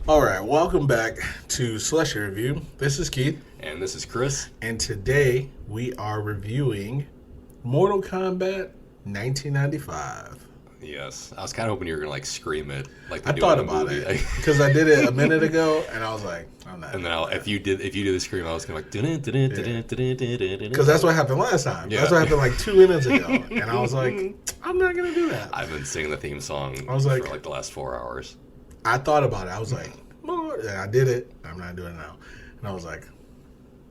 All right, welcome back to Slushie Review. This is Keith. And this is Chris. And today we are reviewing Mortal Kombat 1995. Yes. I was kind of hoping you were going to scream it like they I do thought in the about movie. it because I did it a minute ago and I was like, I'm not. And then if you did the scream, I was going to like... Because that's what happened last time. Yeah. That's what happened like 2 minutes ago. And I was like, I'm not going to do that. I've been singing the theme song I was like, for the last 4 hours. I thought about it. I was like, and I did it. I'm not doing it now. And I was like,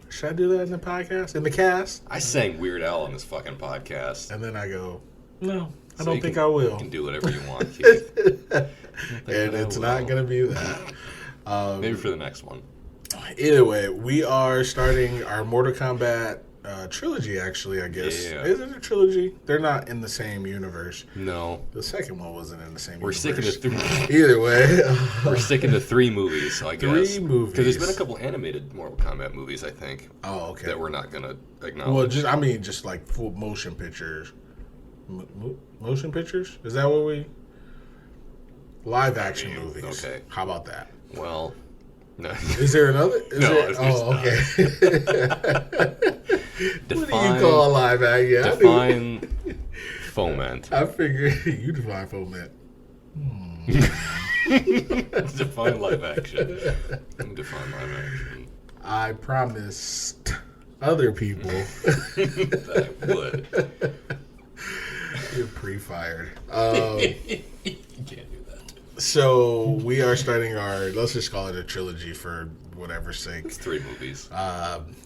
should I do that in the podcast? In the cast? I sang Weird Al on this fucking podcast. And then I go, no, I So don't you think can- I will. You can do whatever you want, Keith. And it's not going to be that. Maybe for the next one. Either way, we are starting our Mortal Kombat trilogy, actually, I guess. Yeah. Is it a trilogy? They're not in the same universe. No. The second one wasn't in the same We're universe. sticking to Either way. We're sticking to 3 movies, so I guess. 3 movies. Because there's been a couple animated Mortal Kombat movies, I think. Oh, okay. That we're not going to acknowledge. Well, just like full motion pictures. Motion pictures? Is that what we... Live action movies. Okay. How about that? Well, no. Is there another? No, okay. What do you Define- call a live action? Yeah, Define foment. I figured you define foment. Define live action. Define live action. I promised other people. I would. You're pre-fired. You can't do that. So we are starting our, let's just call it a trilogy for whatever's sake. It's 3 movies.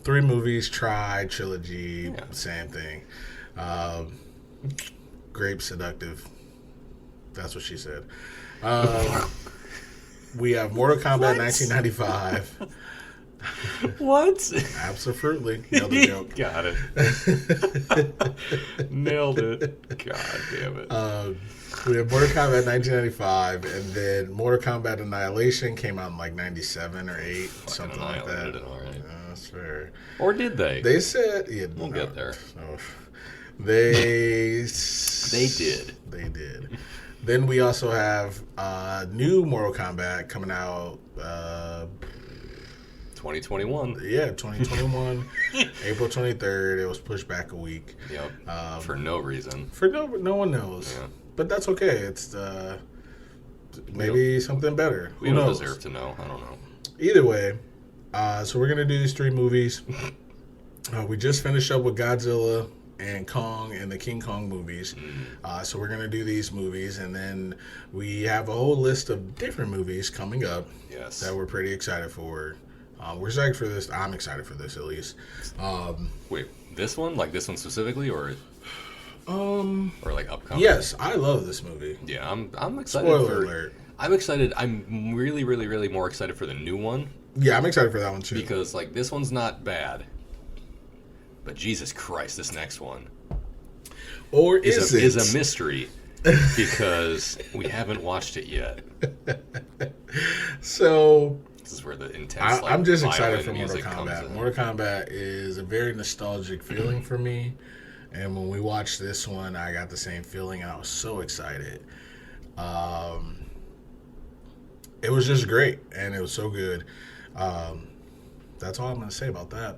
3 movies, trilogy, Yeah. same thing. Grape seductive. That's what she said. We have Mortal Kombat 1995. What? Absolutely. Another joke. Got it. Nailed it. God damn it. We have Mortal Kombat 1995, and then Mortal Kombat Annihilation came out in like 97 or 8, something like that. Annihilated it, all right. That's fair. Or did they? They said... Yeah, We'll get there. They did. They did. Then we also have new Mortal Kombat coming out... 2021. Yeah, 2021, April 23rd. It was pushed back a week. Yep. For no reason. For no one knows. Yeah. But that's okay. It's maybe something better. We Who don't knows? deserve to know. I don't know. Either way, so we're gonna do these 3 movies. We just finished up with Godzilla and Kong and the King Kong movies. So we're gonna do these movies, and then we have a whole list of different movies coming up. Yes. That we're pretty excited for. We're excited for this. I'm excited for this, at least. Wait, this one? Like this one specifically, or like upcoming? Yes, I love this movie. Yeah, I'm excited. Spoiler alert. I'm excited. I'm really, really, really more excited for the new one. Yeah, I'm excited for that one too. Because this one's not bad, but Jesus Christ, this next one is a mystery because we haven't watched it yet. So this is where the intense. I'm just excited violin for Mortal music comes Kombat. in. Mortal Kombat is a very nostalgic feeling for me, and when we watched this one, I got the same feeling, and I was so excited. It was just great, and it was so good. That's all I'm going to say about that.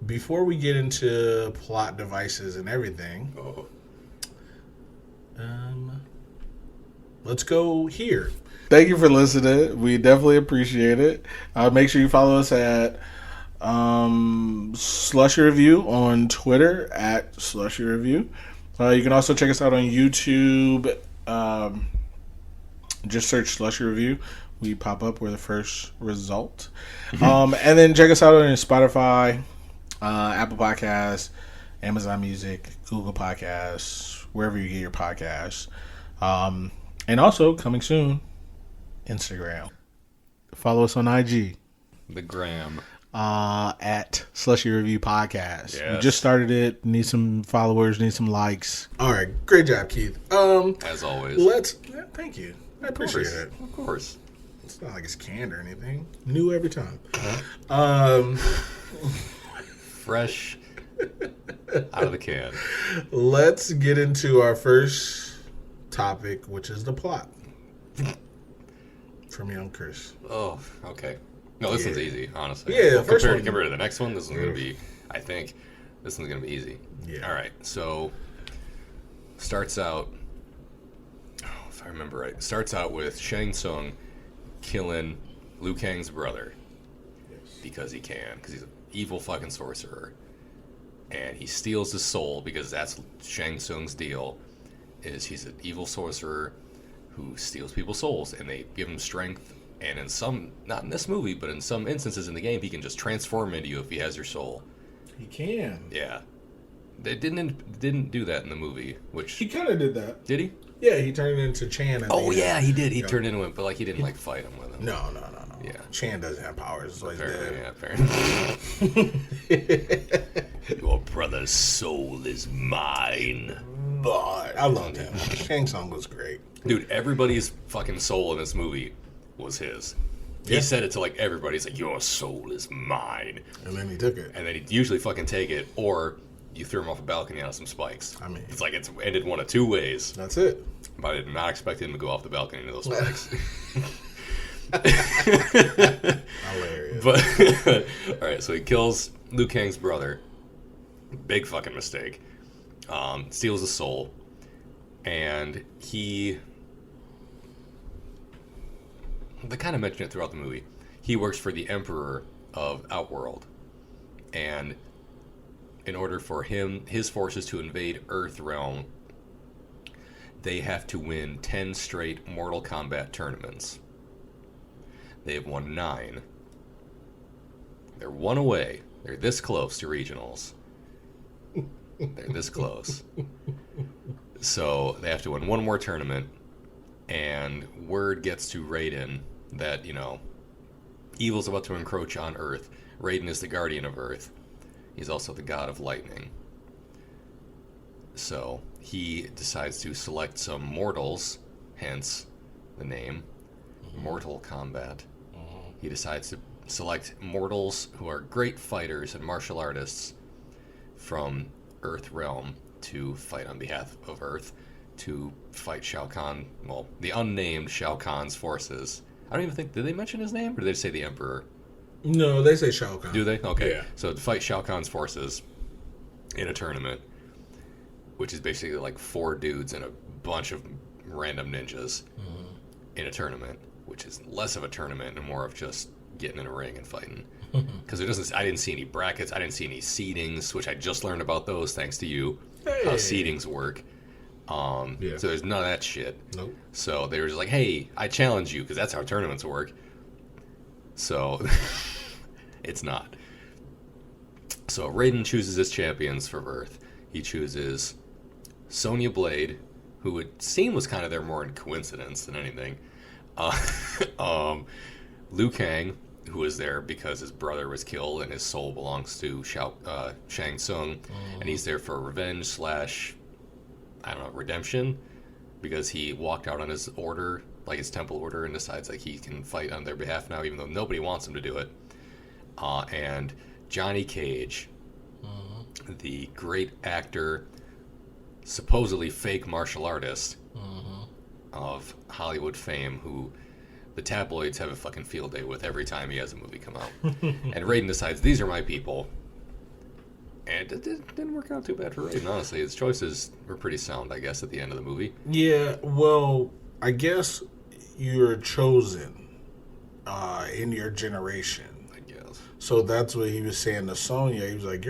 Before we get into plot devices and everything, let's go here. Thank you for listening. We definitely appreciate it. Make sure you follow us at Slushie Review on Twitter at Slushie Review. You can also check us out on YouTube. Just search Slushie Review. We pop up. We're the first result. And then check us out on Spotify, Apple Podcasts, Amazon Music, Google Podcasts, wherever you get your podcasts. And also, coming soon, Instagram. Follow us on IG. The gram. At Slushie Review Podcast. Yes. We just started it. Need some followers. Need some likes. All right. Great job, Keith. As always. Thank you. I appreciate it. Of course. It's not like it's canned or anything. New every time. Fresh out of the can. Let's get into our first topic, which is the plot. from young Chris. Oh, okay. No, this one's easy, honestly. Yeah, well, first compared one. to the next one, this one's going to be, I think, this one's going to be easy. Yeah. All right, so starts out, if I remember right, starts out with Shang Tsung killing Liu Kang's brother because he can, because he's an evil fucking sorcerer. And he steals his soul because that's Shang Tsung's deal, is he's an evil sorcerer who steals people's souls, and they give him strength. And in some, not in this movie, but in some instances in the game, he can just transform into you if he has your soul. He can. Yeah. They didn't do that in the movie, which... He kind of did that. Did he? Yeah, he turned into Chan. Oh, yeah, he did. He turned into him, but like he didn't like fight him with him. No. Yeah. Chan doesn't have powers. So Apparently. Your brother's soul is mine. But I loved him. Shang Tsung was great. Dude, everybody's fucking soul in this movie was his. He said it to like everybody. He's like, your soul is mine. And then he took it. And then he'd usually fucking take it, or you threw him off a balcony on some spikes. I mean, it's like it's ended one of two ways. That's it. But I did not expect him to go off the balcony into those spikes. Hilarious. But alright, so he kills Liu Kang's brother. Big fucking mistake. Steals his soul. And they kind of mention it throughout the movie. He works for the Emperor of Outworld. And in order for his forces to invade Earth Realm, they have to win 10 straight Mortal Kombat tournaments. They have won 9. They're one away. They're this close to regionals. They're this close. So they have to win one more tournament, and word gets to Raiden that, evil's about to encroach on Earth. Raiden is the guardian of Earth. He's also the god of lightning. So he decides to select some mortals, hence the name, Mortal Kombat. He decides to select mortals who are great fighters and martial artists from Earth Realm to fight on behalf of Earth, to fight Shao Kahn, well, the unnamed Shao Kahn's forces. I don't even think, did they mention his name, or did they say the Emperor? No, they say Shao Kahn. Do they? Okay. Yeah. So to fight Shao Kahn's forces in a tournament, which is basically like 4 dudes and a bunch of random ninjas in a tournament, which is less of a tournament and more of just getting in a ring and fighting. Because I didn't see any brackets, I didn't see any seedings, which I just learned about those thanks to you, how seedings work. So there's none of that shit. Nope. So they were just like, hey, I challenge you, because that's how tournaments work. So it's not. So Raiden chooses his champions for Earth. He chooses Sonya Blade, who would seem was kind of there more in coincidence than anything. Liu Kang, who is there because his brother was killed and his soul belongs to Shang Tsung, and he's there for revenge / redemption, because he walked out on his order, like his temple order, and decides like he can fight on their behalf now, even though nobody wants him to do it. And Johnny Cage, the great actor, supposedly fake martial artist of Hollywood fame, who the tabloids have a fucking field day with every time he has a movie come out. And Raiden decides, these are my people. And it didn't work out too bad for Raiden, honestly. His choices were pretty sound, I guess, at the end of the movie. Yeah, well, I guess you're chosen in your generation. I guess. So that's what he was saying to Sonya. He was like,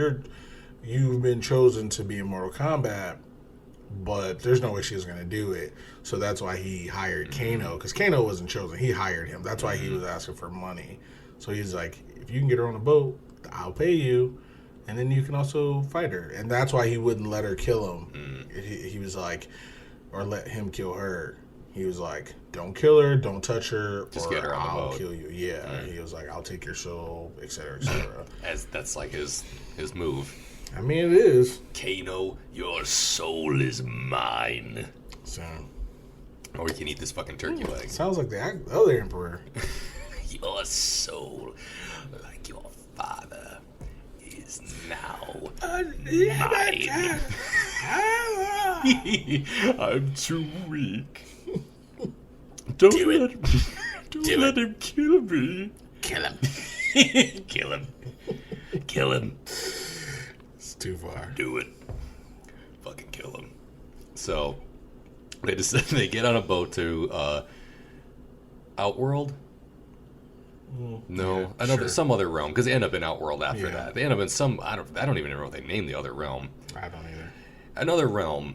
you've been chosen to be in Mortal Kombat, but there's no way she was going to do it. So that's why he hired Kano, because Kano wasn't chosen. He hired him. That's why he was asking for money. So he's like, if you can get her on a boat, I'll pay you, and then you can also fight her. And that's why he wouldn't let her kill him. He was like, or let him kill her. He was like, don't kill her, don't touch her, just or get her on the I'll boat. kill you. Yeah. He was like, I'll take your soul, etc., etc. As that's like his move. I mean, it is. Kano, your soul is mine. So, or you can eat this fucking turkey leg. sounds like the other emperor. Your soul, like your father, is now mine. I'm too weak. Don't Don't let him kill me. Kill him. Kill him. Kill him. It's too far. Do it. Fucking kill him. So they get on a boat to Outworld. No, yeah, some other realm, because they end up in Outworld after Yeah. that. They end up in some I don't even know what they named the other realm. I don't either. Another realm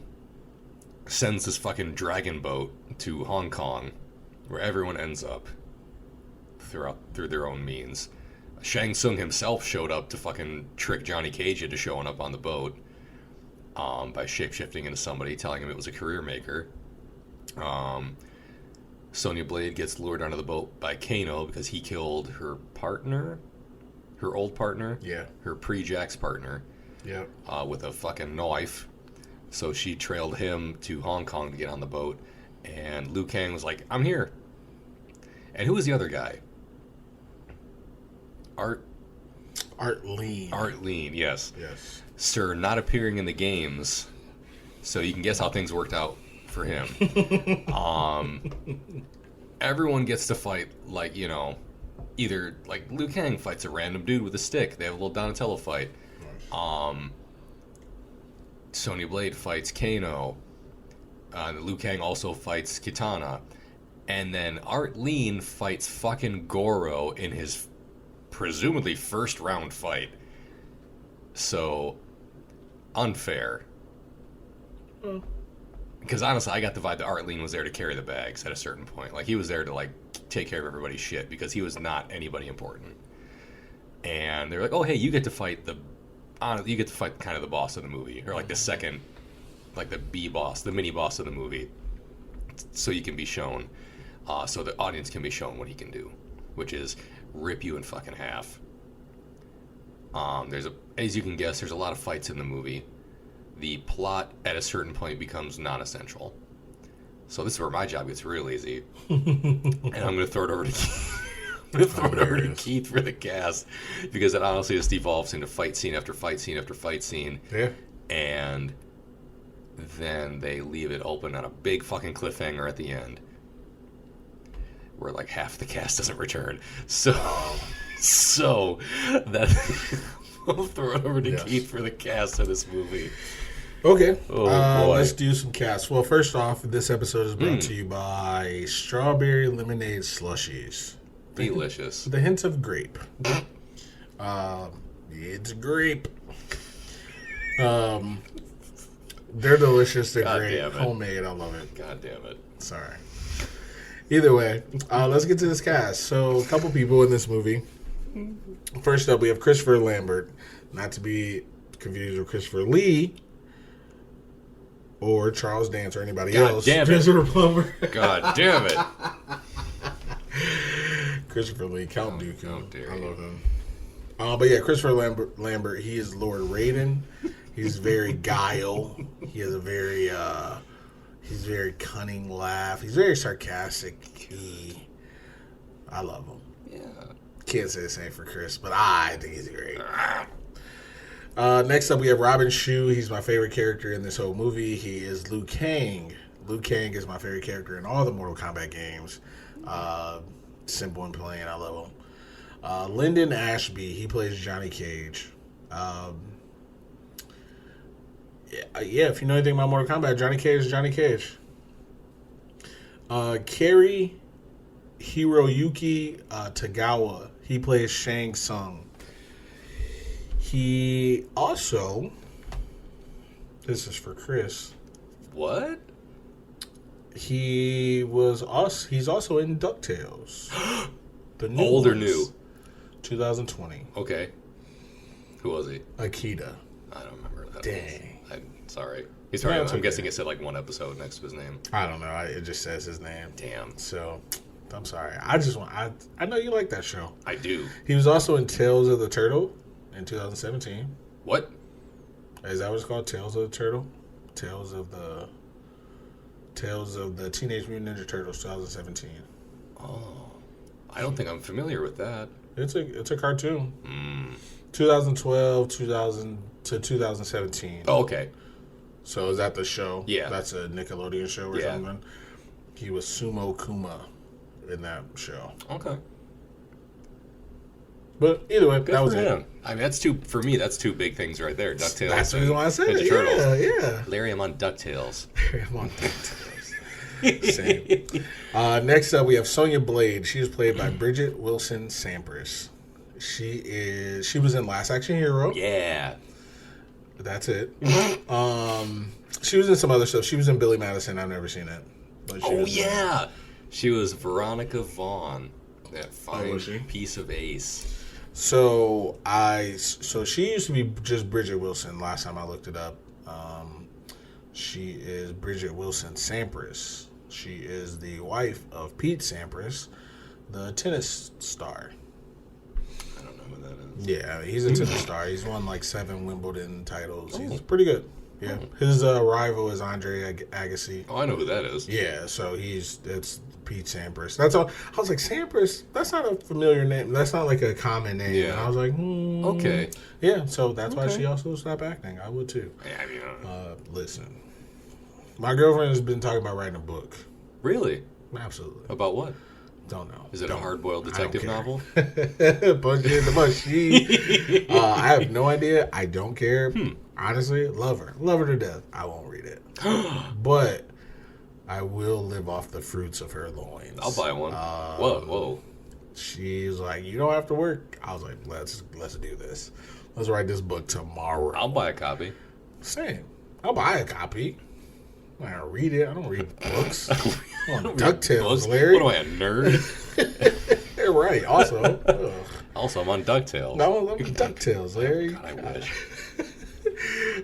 sends this fucking dragon boat to Hong Kong, where everyone ends up through their own means. Shang Tsung himself showed up to fucking trick Johnny Cage into showing up on the boat by shapeshifting into somebody, telling him it was a career maker. Sonya Blade gets lured onto the boat by Kano because he killed her partner, her old partner, her pre-Jax partner, with a fucking knife. So she trailed him to Hong Kong to get on the boat, and Liu Kang was like, "I'm here." And who was the other guy? Art Lean, yes. Sir, not appearing in the games, so you can guess how things worked out for him. Everyone gets to fight, like, you know, either, like, Liu Kang fights a random dude with a stick. They have a little Donatello fight. Sonya Blade fights Kano. Liu Kang also fights Kitana. And then Art Lean fights fucking Goro in his presumably first round fight. So, unfair. Because honestly, I got the vibe that Art Lean was there to carry the bags at a certain point. Like, he was there to, like, take care of everybody's shit because he was not anybody important. And they're like, "Oh, hey, you get to fight kind of the boss of the movie, or like the second, like the B boss, the mini boss of the movie, so you can be shown, so the audience can be shown what he can do, which is rip you in fucking half." As you can guess, there's a lot of fights in the movie. The plot at a certain point becomes non-essential. So this is where my job gets real easy, and I'm going to throw it over to Keith. Keith for the cast, because it honestly just evolves into fight scene after fight scene after fight scene. Yeah. And then they leave it open on a big fucking cliffhanger at the end, where like half the cast doesn't return. So that I'll throw it over to Keith for the cast of this movie. Okay. Oh, boy. Let's do some casts. Well, first off, this episode is brought to you by Strawberry Lemonade Slushies. Delicious. The hint of grape. It's grape. They're delicious. They're God great. damn it. Homemade. I love it. God damn it. Sorry. Either way, let's get to this cast. So, a couple people in this movie. First up, we have Christopher Lambert. Not to be confused with Christopher Lee or Charles Dance or anybody else. Damn it. Christopher Plummer. God damn it. Christopher Lee, Count Dooku. How dare I you. love him. But yeah, Christopher Lambert, he is Lord Raiden. He's very guile. He has a very, he's very cunning laugh. He's very sarcastic. I love him. Yeah. Can't say the same for Chris, but I think he's great. Next up, we have Robin Shou. He's my favorite character in this whole movie. He is Liu Kang. Liu Kang is my favorite character in all the Mortal Kombat games. Simple and plain. I love him. Linden Ashby. He plays Johnny Cage. Yeah, if you know anything about Mortal Kombat, Johnny Cage is Johnny Cage. Cary-Hiroyuki Tagawa. He plays Shang Tsung. He also... This is for Chris. What? He's also in DuckTales. The new Old or ones. new? 2020. Okay. Who was he? Akita. I don't remember that. Dang. I'm sorry. He's probably, it's I'm okay. guessing it said like one episode next to his name. I don't know. It just says his name. Damn. So, I'm sorry. I know you like that show. I do. He was also in Tales of the Turtle in 2017. What? Is that what it's called? Tales of the Turtle? Tales of the Teenage Mutant Ninja Turtles 2017. Oh. I don't think I'm familiar with that. It's a cartoon. 2012 to 2017. Oh, okay. So is that the show? Yeah. That's a Nickelodeon show or something? He was Sumo Kuma in that show. Okay. But either way, Good that was for it. him. I mean, that's two big things right there. DuckTales. That's the reason why I said Ninja it. Turtles. Yeah. Larry, I'm on DuckTales. I'm on DuckTales. Same. Next up, we have Sonya Blade. She was played by Bridgette Wilson-Sampras. She was in Last Action Hero. Yeah. That's it. She was in some other stuff. She was in Billy Madison. I've never seen it. But she was Veronica Vaughn. That fine was she? piece of ace. So she used to be just Bridgette Wilson. Last time I looked it up, she is Bridgette Wilson-Sampras. She is the wife of Pete Sampras, the tennis star. I don't know who that is. Yeah, he's a tennis star. He's won like 7 Wimbledon titles. He's pretty good. Yeah, his rival is Andre Agassi. Oh, I know who that is. Yeah, so it's Pete Sampras. That's all. I was like, Sampras. That's not a familiar name. That's not like a common name. Yeah. And I was like, Okay. Yeah, so that's why she also stopped acting. I would too. Yeah, I mean, Listen, my girlfriend has been talking about writing a book. really? Absolutely. About what? Don't know. Is it a hard-boiled detective novel? Punch in the bush. I have no idea. I don't care. Honestly, love her to death. I won't read it, but I will live off the fruits of her loins. I'll buy one. Whoa. She's like, you don't have to work. I was like, let's do this. Let's write this book tomorrow. I'll buy a copy. Same. I'll buy a copy. I don't read it. I don't read books. I'm on DuckTales, Larry. What am I, a nerd? You're right. Also, Also, I'm on DuckTales. no, I love DuckTales, Larry. God, I wish.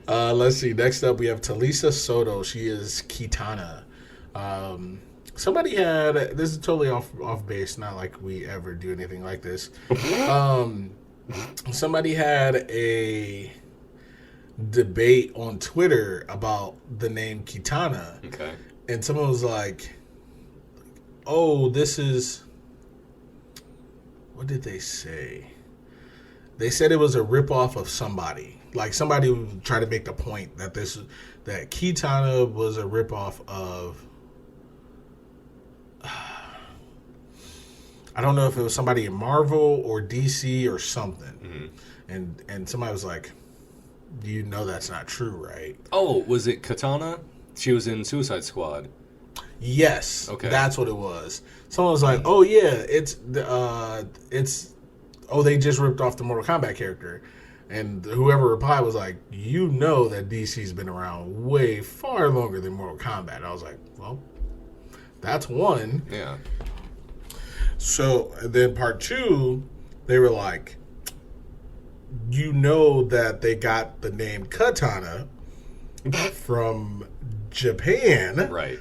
Let's see. Next up, we have Talisa Soto. She is Kitana. Somebody had, this is totally off base. Not like we ever do anything like this. Somebody had a debate on Twitter about the name Kitana. Okay. And someone was like, oh, this is, what did they say? They said it was a ripoff of somebody. Like somebody would try to make the point that that Kitana was a ripoff of, I don't know if it was somebody in Marvel or DC or something. And somebody was like, you know that's not true, right? Oh, was it Kitana? She was in Suicide Squad. Yes. Okay. That's what it was. Someone was like, oh yeah, it's they just ripped off the Mortal Kombat character. And whoever replied was like, you know that DC's been around way far longer than Mortal Kombat. And I was like, well, that's one. Yeah. So then part 2, they were like, you know that they got the name Kitana from Japan. Right.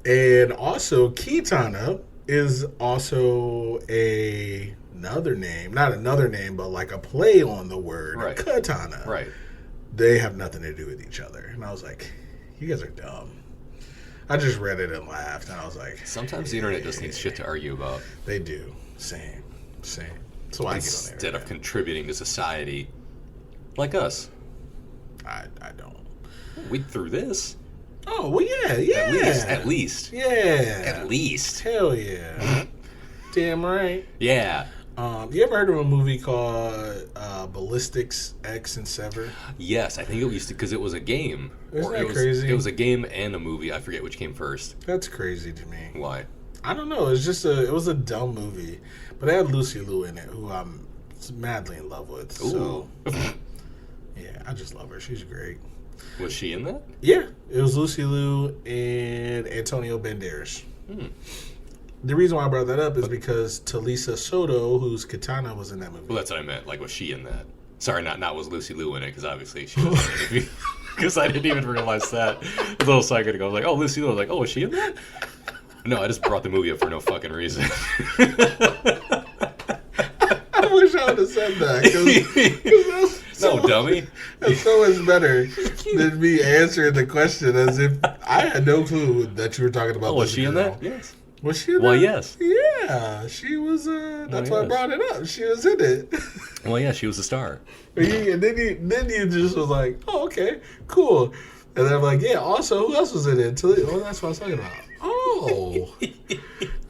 And also Kitana is also another name. Not another name, but like a play on the word Kitana. Right. They have nothing to do with each other. And I was like, you guys are dumb. I just read it and laughed, and I was like... Sometimes the internet just needs shit to argue about. They do. Same. So I get on there. Instead of contributing to society. Like us. I don't. We through this. Oh, well, yeah. At least. Yeah. At least. Hell yeah. Damn right. Yeah. You ever heard of a movie called Ballistics X and Sever? Yes, I think it used to, because it was a game. Isn't that crazy? It was a game and a movie. I forget which came first. That's crazy to me. Why? I don't know. It was a dumb movie, but it had Lucy Liu in it, who I'm madly in love with. So, yeah, I just love her. She's great. Was she in that? Yeah, it was Lucy Liu and Antonio Banderas. The reason why I brought that up is because Talisa Soto, who's Kitana, was in that movie. Well, that's what I meant. Like, was she in that? Sorry, not was Lucy Liu in it, because obviously she was in it. Because I didn't even realize that. A little second ago, I was like, oh, Lucy Liu. I was like, oh, was she in that? No, I just brought the movie up for no fucking reason. I wish I would have said that. No, dummy. That's so much better than me answering the question as if I had no clue that you were talking about. Oh, was she in that? Yes. Was she in that? Well, yes. Yeah, she was. That's why I brought it up. She was in it. Well, yeah, she was a star. And then you just was like, oh, okay, cool. And then I'm like, yeah, also, who else was in it? Well, that's what I was talking about. Oh.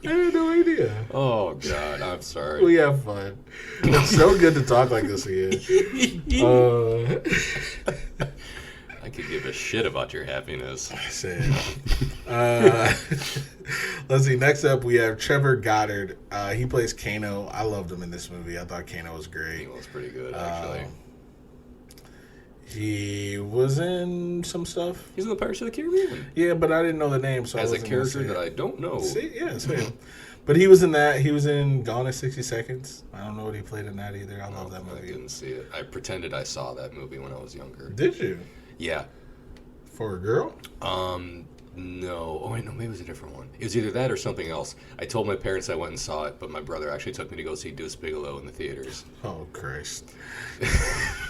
I had no idea. Oh, God, I'm sorry. We have fun. It's so good to talk like this again. I could give a shit about your happiness. I said. Let's see. Next up, we have Trevor Goddard. He plays Kano. I loved him in this movie. I thought Kano was great. He was pretty good, actually. He was in some stuff. He's in the Pirates of the Caribbean. Yeah, but I didn't know the name, so As I a wasn't character gonna say that it. I don't know. See, yeah, same. But he was in that. He was in Gone in 60 Seconds. I don't know what he played in that either. I love that movie. I didn't see it. I pretended I saw that movie when I was younger. Did you? Yeah. For a girl? No. Oh, wait, no, maybe it was a different one. It was either that or something else. I told my parents I went and saw it, but my brother actually took me to go see Deuce Bigalow in the theaters. Oh, Christ.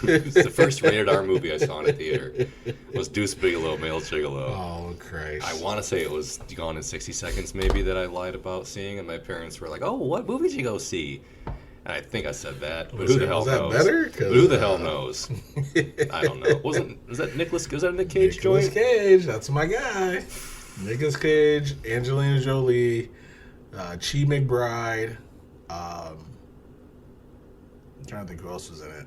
It's the first rated R movie I saw in a theater. Was Deuce Bigalow, Male Gigolo. Oh, Christ. I want to say it was Gone in 60 Seconds maybe that I lied about seeing, and my parents were like, oh, what movie did you go see? And I think I said that, but who the hell knows? Was that better? Who the hell knows? I don't know. Was that a Nick Cage joint? Nicolas Cage, that's my guy. Nicolas Cage, Angelina Jolie, Chi McBride. I'm trying to think who else was in it.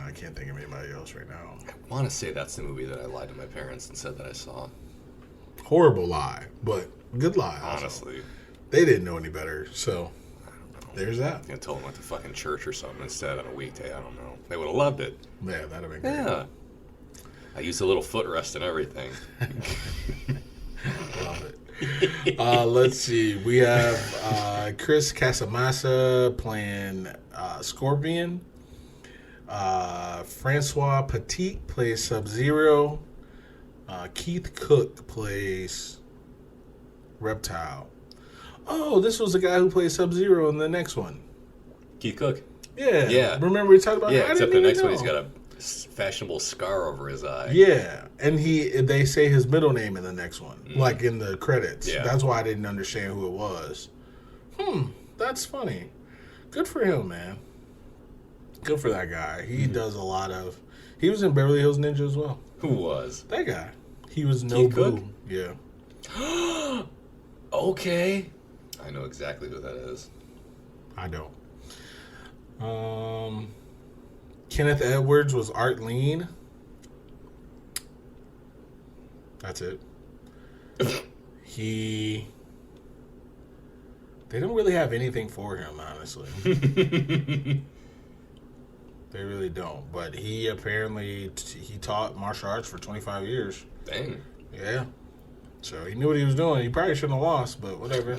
I can't think of anybody else right now. I want to say that's the movie that I lied to my parents and said that I saw. Horrible lie, but good lie. Also. Honestly. They didn't know any better, so there's that. I told them went to fucking church or something instead on a weekday. I don't know. They would have loved it. Yeah, that'd have been great. Yeah. I used a little footrest and everything. Love it. Let's see. We have Chris Casamassa playing Scorpion. François Petit plays Sub-Zero. Keith Cooke plays Reptile. Oh, this was the guy who plays Sub-Zero in the next one. Keith Cooke. Yeah. Yeah. Remember we talked about Yeah, that? except the next one he's got a fashionable scar over his eye. Yeah, and they say his middle name in the next one, like in the credits. Yeah. That's why I didn't understand who it was. That's funny. Good for him, man. Good for that guy. He does a lot of... He was in Beverly Hills Ninja as well. Who was? That guy. He was Keith Cooke? Nobu. Yeah. Okay. I know exactly who that is. I don't. Kenneth Edwards was Art Lean. That's it. They don't really have anything for him, honestly. They really don't. But he apparently he taught martial arts for 25 years. Dang. Yeah. So he knew what he was doing. He probably shouldn't have lost, but whatever.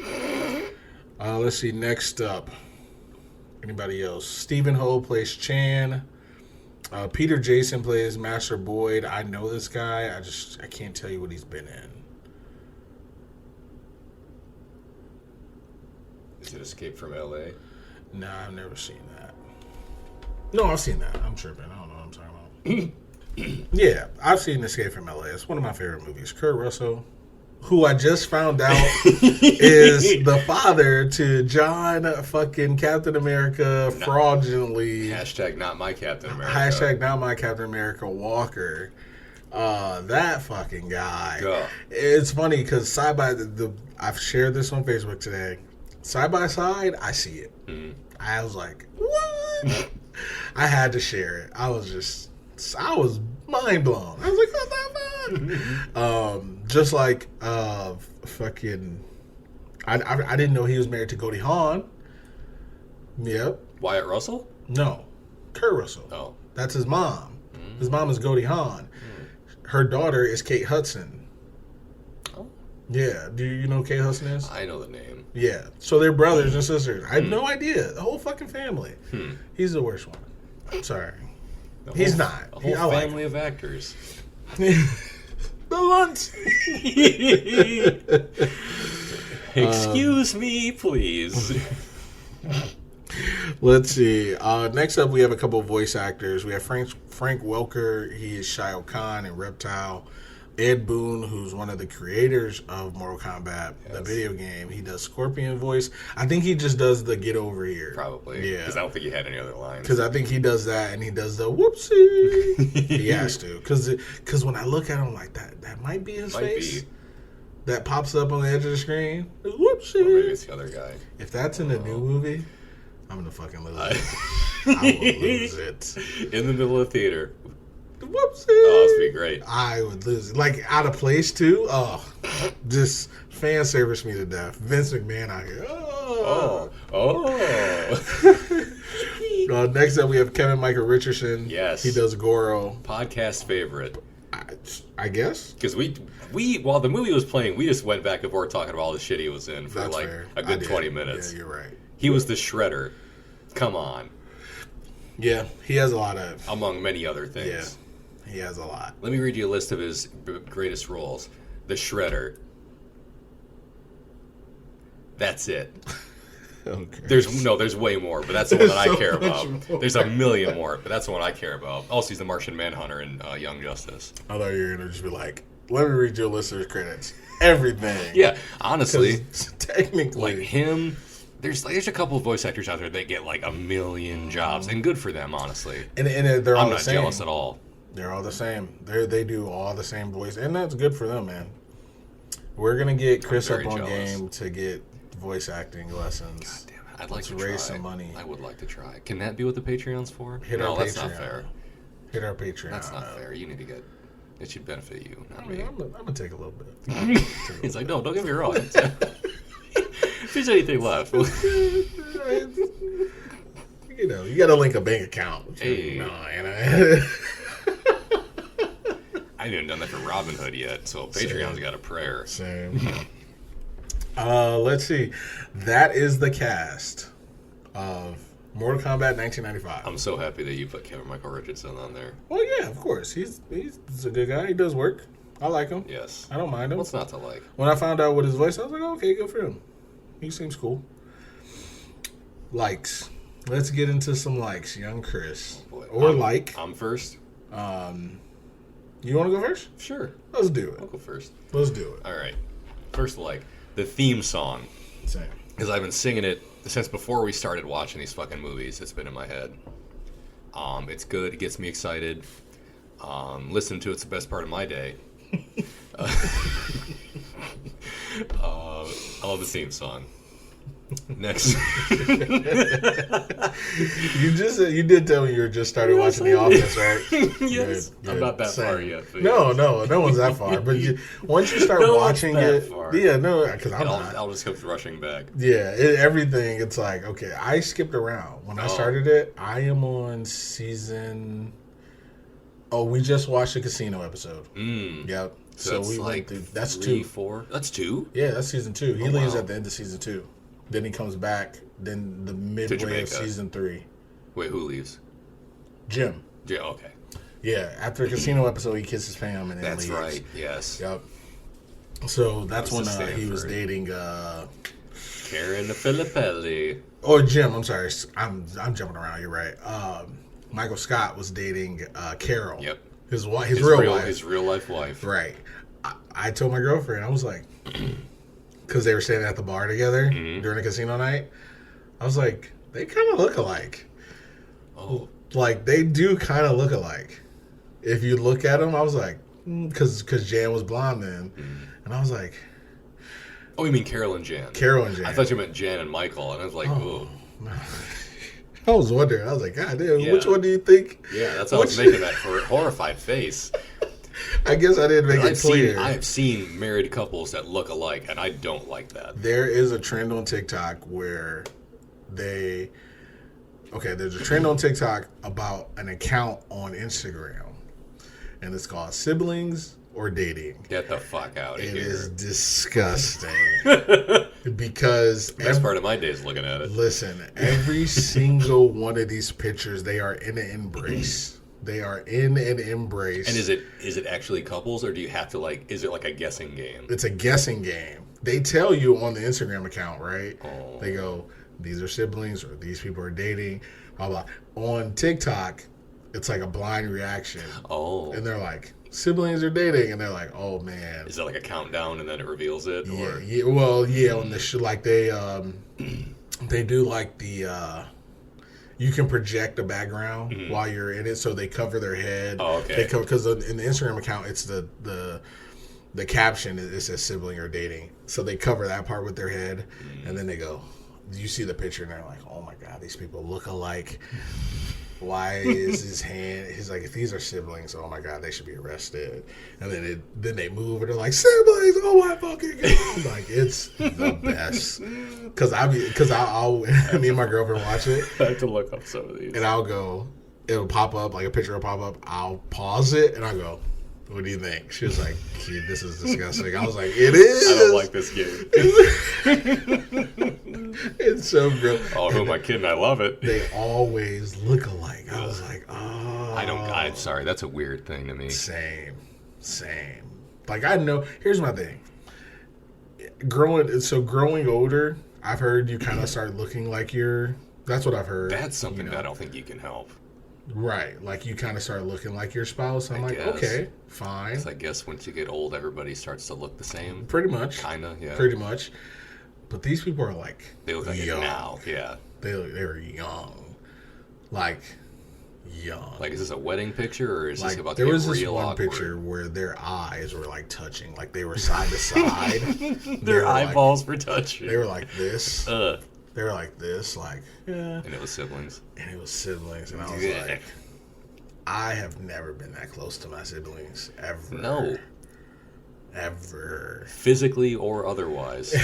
Let's see. Next up. Anybody else? Stephen Ho plays Chan. Peter Jason plays Master Boyd. I know this guy. I can't tell you what he's been in. Is it Escape from L.A.? Nah, I've never seen that. No, I've seen that. I'm tripping. I don't know what I'm talking about. Yeah, I've seen Escape from L.A. It's one of my favorite movies. Kurt Russell, who I just found out is the father to John fucking Captain America fraudulently. Hashtag not my Captain America. Hashtag not my Captain America Walker. That fucking guy. Go. It's funny because I've shared this on Facebook today. Side by side, I see it. I was like, what? I had to share it. I was mind blown. I was like, what the fuck? Just like fucking, I didn't know he was married to Goldie Hawn. Yep. Wyatt Russell? No, Kurt Russell. Oh. That's his mom. His mom is Goldie Hawn. Her daughter is Kate Hudson. Oh. Yeah. Do you know who Kate Hudson is? I know the name. Yeah. So they're brothers and sisters. I had no idea. The whole fucking family. He's the worst one. I'm sorry. He's not. A whole family of actors. The Lunts. Excuse me, please. Let's see. Next up, we have a couple of voice actors. We have Frank Welker. He is Shao Kahn in Reptile. Ed Boon, who's one of the creators of Mortal Kombat, the video game. He does Scorpion voice. I think he just does the get over here. Probably. Yeah. Because I don't think he had any other lines. Because I think he does that, and he does the whoopsie. He has to. Because when I look at him like that might be his face. that pops up on the edge of the screen. Or maybe Whoopsie. it's the other guy. If that's in the new movie, I'm gonna fucking lose it. I will lose it. In the middle of the theater. Whoopsie. Oh, this would be great. I would lose it. Like, out of place, too. Oh, just fan service me to death. Vince McMahon out here. Oh. Next up, we have Kevin Michael Richardson. Yes. He does Goro. Podcast favorite. I guess. Because we while the movie was playing, we just went back and forth talking about all the shit he was in for That's like fair. a good 20 minutes. Yeah, you're right. He was the Shredder. Come on. Yeah, he has a lot of... Among many other things. Yeah, he has a lot. Let me read you a list of his greatest roles. The Shredder. That's it. Okay. There's way more, but that's the one that I so care much about. more. There's a million more, but that's the one I care about. Also, he's the Martian Manhunter in Young Justice. I thought you were going to just be like, let me read your list of his credits. Everything. Yeah, honestly, Technically. like him, there's a couple of voice actors out there that get like a million jobs, and good for them, honestly. And they're all I'm the not same. jealous at all. They're all the same. They do all the same voice, and that's good for them, man. We're gonna get Chris up very on jealous. game to get voice acting lessons. Damn it, I'd like Let's to raise try. some money. I would like to try. Can that be what the Patreon's for? Hit no, our that's not Patreon. fair. Hit our Patreon. That's not fair. You need to get. It should benefit you, not me. I'm gonna take a little bit. He's like, no, don't get me wrong. If there's anything left, You know, you gotta link a bank account. Hey. No, I haven't even done that for Robinhood yet, so Patreon's got a prayer. Same. Let's see. That is the cast of Mortal Kombat 1995. I'm so happy that you put Kevin Michael Richardson on there. Well, yeah, of course. He's a good guy. He does work. I like him. Yes. I don't mind him. What's not to like? When I found out what his voice, I was like, oh, okay, good for him. He seems cool. Likes. Let's get into some likes, young Chris. Boy, Or like. I'm first? You want to go first? Sure. Let's do I'll it. go first. Let's do it. All right. First like. The theme song. Same. Because I've been singing it since before we started watching these fucking movies. It's been in my head. It's good. It gets me excited. Listening to it's the best part of my day. I love the theme song. Next. You did tell me you were just started watching The Office, right? Yes. Good, I'm not that Same. far yet. But No one's that far. But once you start No one's watching that it, far. yeah, no, because I'm not. I'll just keep rushing back. Yeah, everything. It's like, okay, I skipped around when I started it. I am on season. Oh, we just watched the Casino episode. Yep. So that's we like went through. That's 3, 2. 4. That's 2. Yeah, that's season 2. He Oh, leaves wow. at the end of season 2. Then he comes back. Then the midway Jamaica. of season 3. Wait, who leaves? Jim. Yeah. Okay. Yeah, after the Casino episode, he kisses Pam and then That's leaves. right. Yes. Yep. So that's when That was he was Stanford. dating. Karen Filippelli. Or Jim. I'm sorry. I'm jumping around. You're right. Michael Scott was dating Carol. Yep. His wife. His real wife. His real life wife. Right. I told my girlfriend. I was like, because they were staying at the bar together during the casino night. I was like, they kind of look alike. Oh. Like, they do kind of look alike. If you look at them, I was like, because Jan was blonde then. And I was like, Oh, you mean Carol and Jan? Carol and Jan. I thought you meant Jan and Michael, and I was like, oh. I was wondering. I was like, God damn, Yeah. which one do you think? Yeah, that's how I was making that horrified face. I guess I didn't make it clear. I have seen married couples that look alike, and I don't like that. There is a trend on TikTok where there's a trend on TikTok about an account on Instagram, and it's called Siblings or Dating. Get the fuck out of It here. is disgusting because Best part of my day is looking at it. listen, every single one of these pictures, they are in an embrace. They are in an embrace. And is it actually couples, or do you have to is it like a guessing game? It's a guessing game. They tell you on the Instagram account, right? Oh. They go, these are siblings or these people are dating, blah, blah. On TikTok, it's like a blind reaction. Oh. And they're like, siblings are dating. And they're like, oh, man. Is it like a countdown and then it reveals it? Yeah, Or yeah. Well, yeah, on the show, like they do like the, you can project the background while you're in it, so they cover their head. Oh, okay. They cover, because in the Instagram account, it's the the caption is it says sibling or dating. So they cover that part with their head, and then they go, you see the picture, and they're like, oh my God, these people look alike. Why is his hand? He's like, if these are siblings, oh my God, they should be arrested. And then they move, and they're like, siblings, oh my fucking God. Like, it's the best. Because I'll me and my girlfriend watch it. I have to look up some of these. And I'll go, it'll pop up, like a picture will pop up. I'll pause it, and I'll go, what do you think? She was like, kid, this is disgusting. I was like, it is. I don't like this game. It's so gross. Oh, who am I kidding? I love it. They always look alike. I was like, oh. I'm sorry. That's a weird thing to me. Same. Like, I know. Here's my thing. Growing older, I've heard you kind of start looking like that's what I've heard. That's something that I don't think you can help. Right. Like, you kind of start looking like your spouse. I'm like, okay, fine. I guess once you get old, everybody starts to look the same. Pretty much. Kind of, yeah. Pretty much. But these people are like, they look like young. it now, yeah. They're young. Like, young. Like, is this a wedding picture, or is this about to there get was this real one awkward? picture where their eyes were like touching, like they were side to side. Their eyeballs were touching. They were like this. They were like this, like and it was siblings. And I was like, I have never been that close to my siblings ever. No. Ever. Physically or otherwise.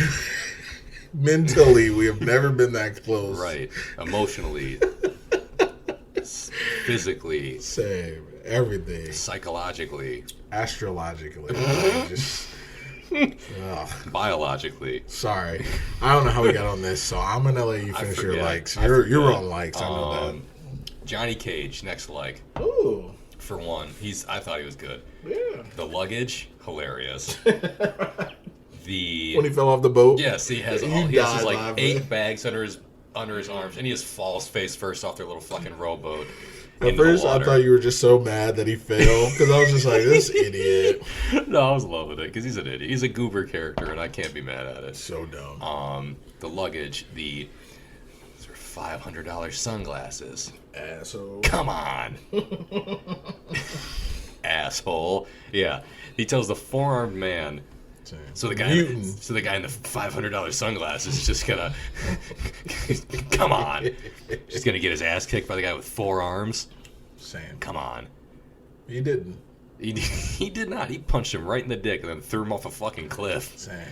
Mentally, we have never been that close. Right. Emotionally. Physically. Same. Everything. Psychologically. Astrologically. Just, biologically. Sorry. I don't know how we got on this, so I'm going to let you finish your likes. You're on likes. I know that. Johnny Cage, next like. Ooh. For one, I thought he was good. Yeah. The luggage, hilarious. When he fell off the boat? Yes, he has like 8 bags under his arms, and he just falls face first off their little fucking rowboat. At first, I thought you were just so mad that he fell, because I was just like, this idiot. No, I was loving it, because he's an idiot. He's a goober character, and I can't be mad at it. So dumb. The luggage, the $500 sunglasses. Asshole. Come on. Asshole. Yeah. He tells the 4-armed man. So the guy in the $500 sunglasses is just gonna come on. Just gonna get his ass kicked by the guy with 4 arms. Same. Come on. He didn't. He did not. He punched him right in the dick and then threw him off a fucking cliff. Same.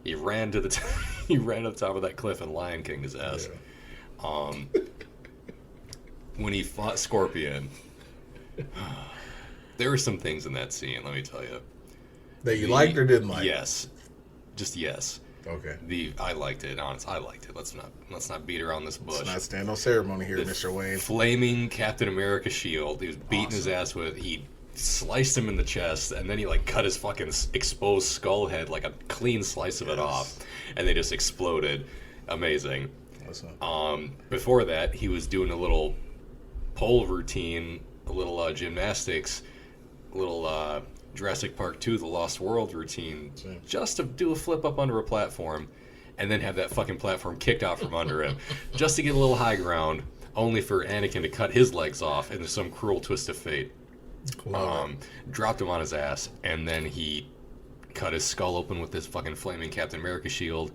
He ran to the top of that cliff and Lion Kinged his ass. Yeah. When he fought Scorpion, there were some things in that scene, let me tell you. That you liked or didn't like? Yes. Just yes. Okay. I liked it, honestly. I liked it. Let's not beat around this bush. Let's not stand on ceremony here, Mr. Wayne. Flaming Captain America shield. He was beating his ass with. He sliced him in the chest, and then he cut his fucking exposed skull head, like a clean slice of it off, and they just exploded. Amazing. Before that, he was doing a little pole routine, a little gymnastics, a little Jurassic Park 2, The Lost World routine, just to do a flip up under a platform, and then have that fucking platform kicked out from under him, just to get a little high ground, only for Anakin to cut his legs off into some cruel twist of fate. Dropped him on his ass, and then he cut his skull open with this fucking flaming Captain America shield.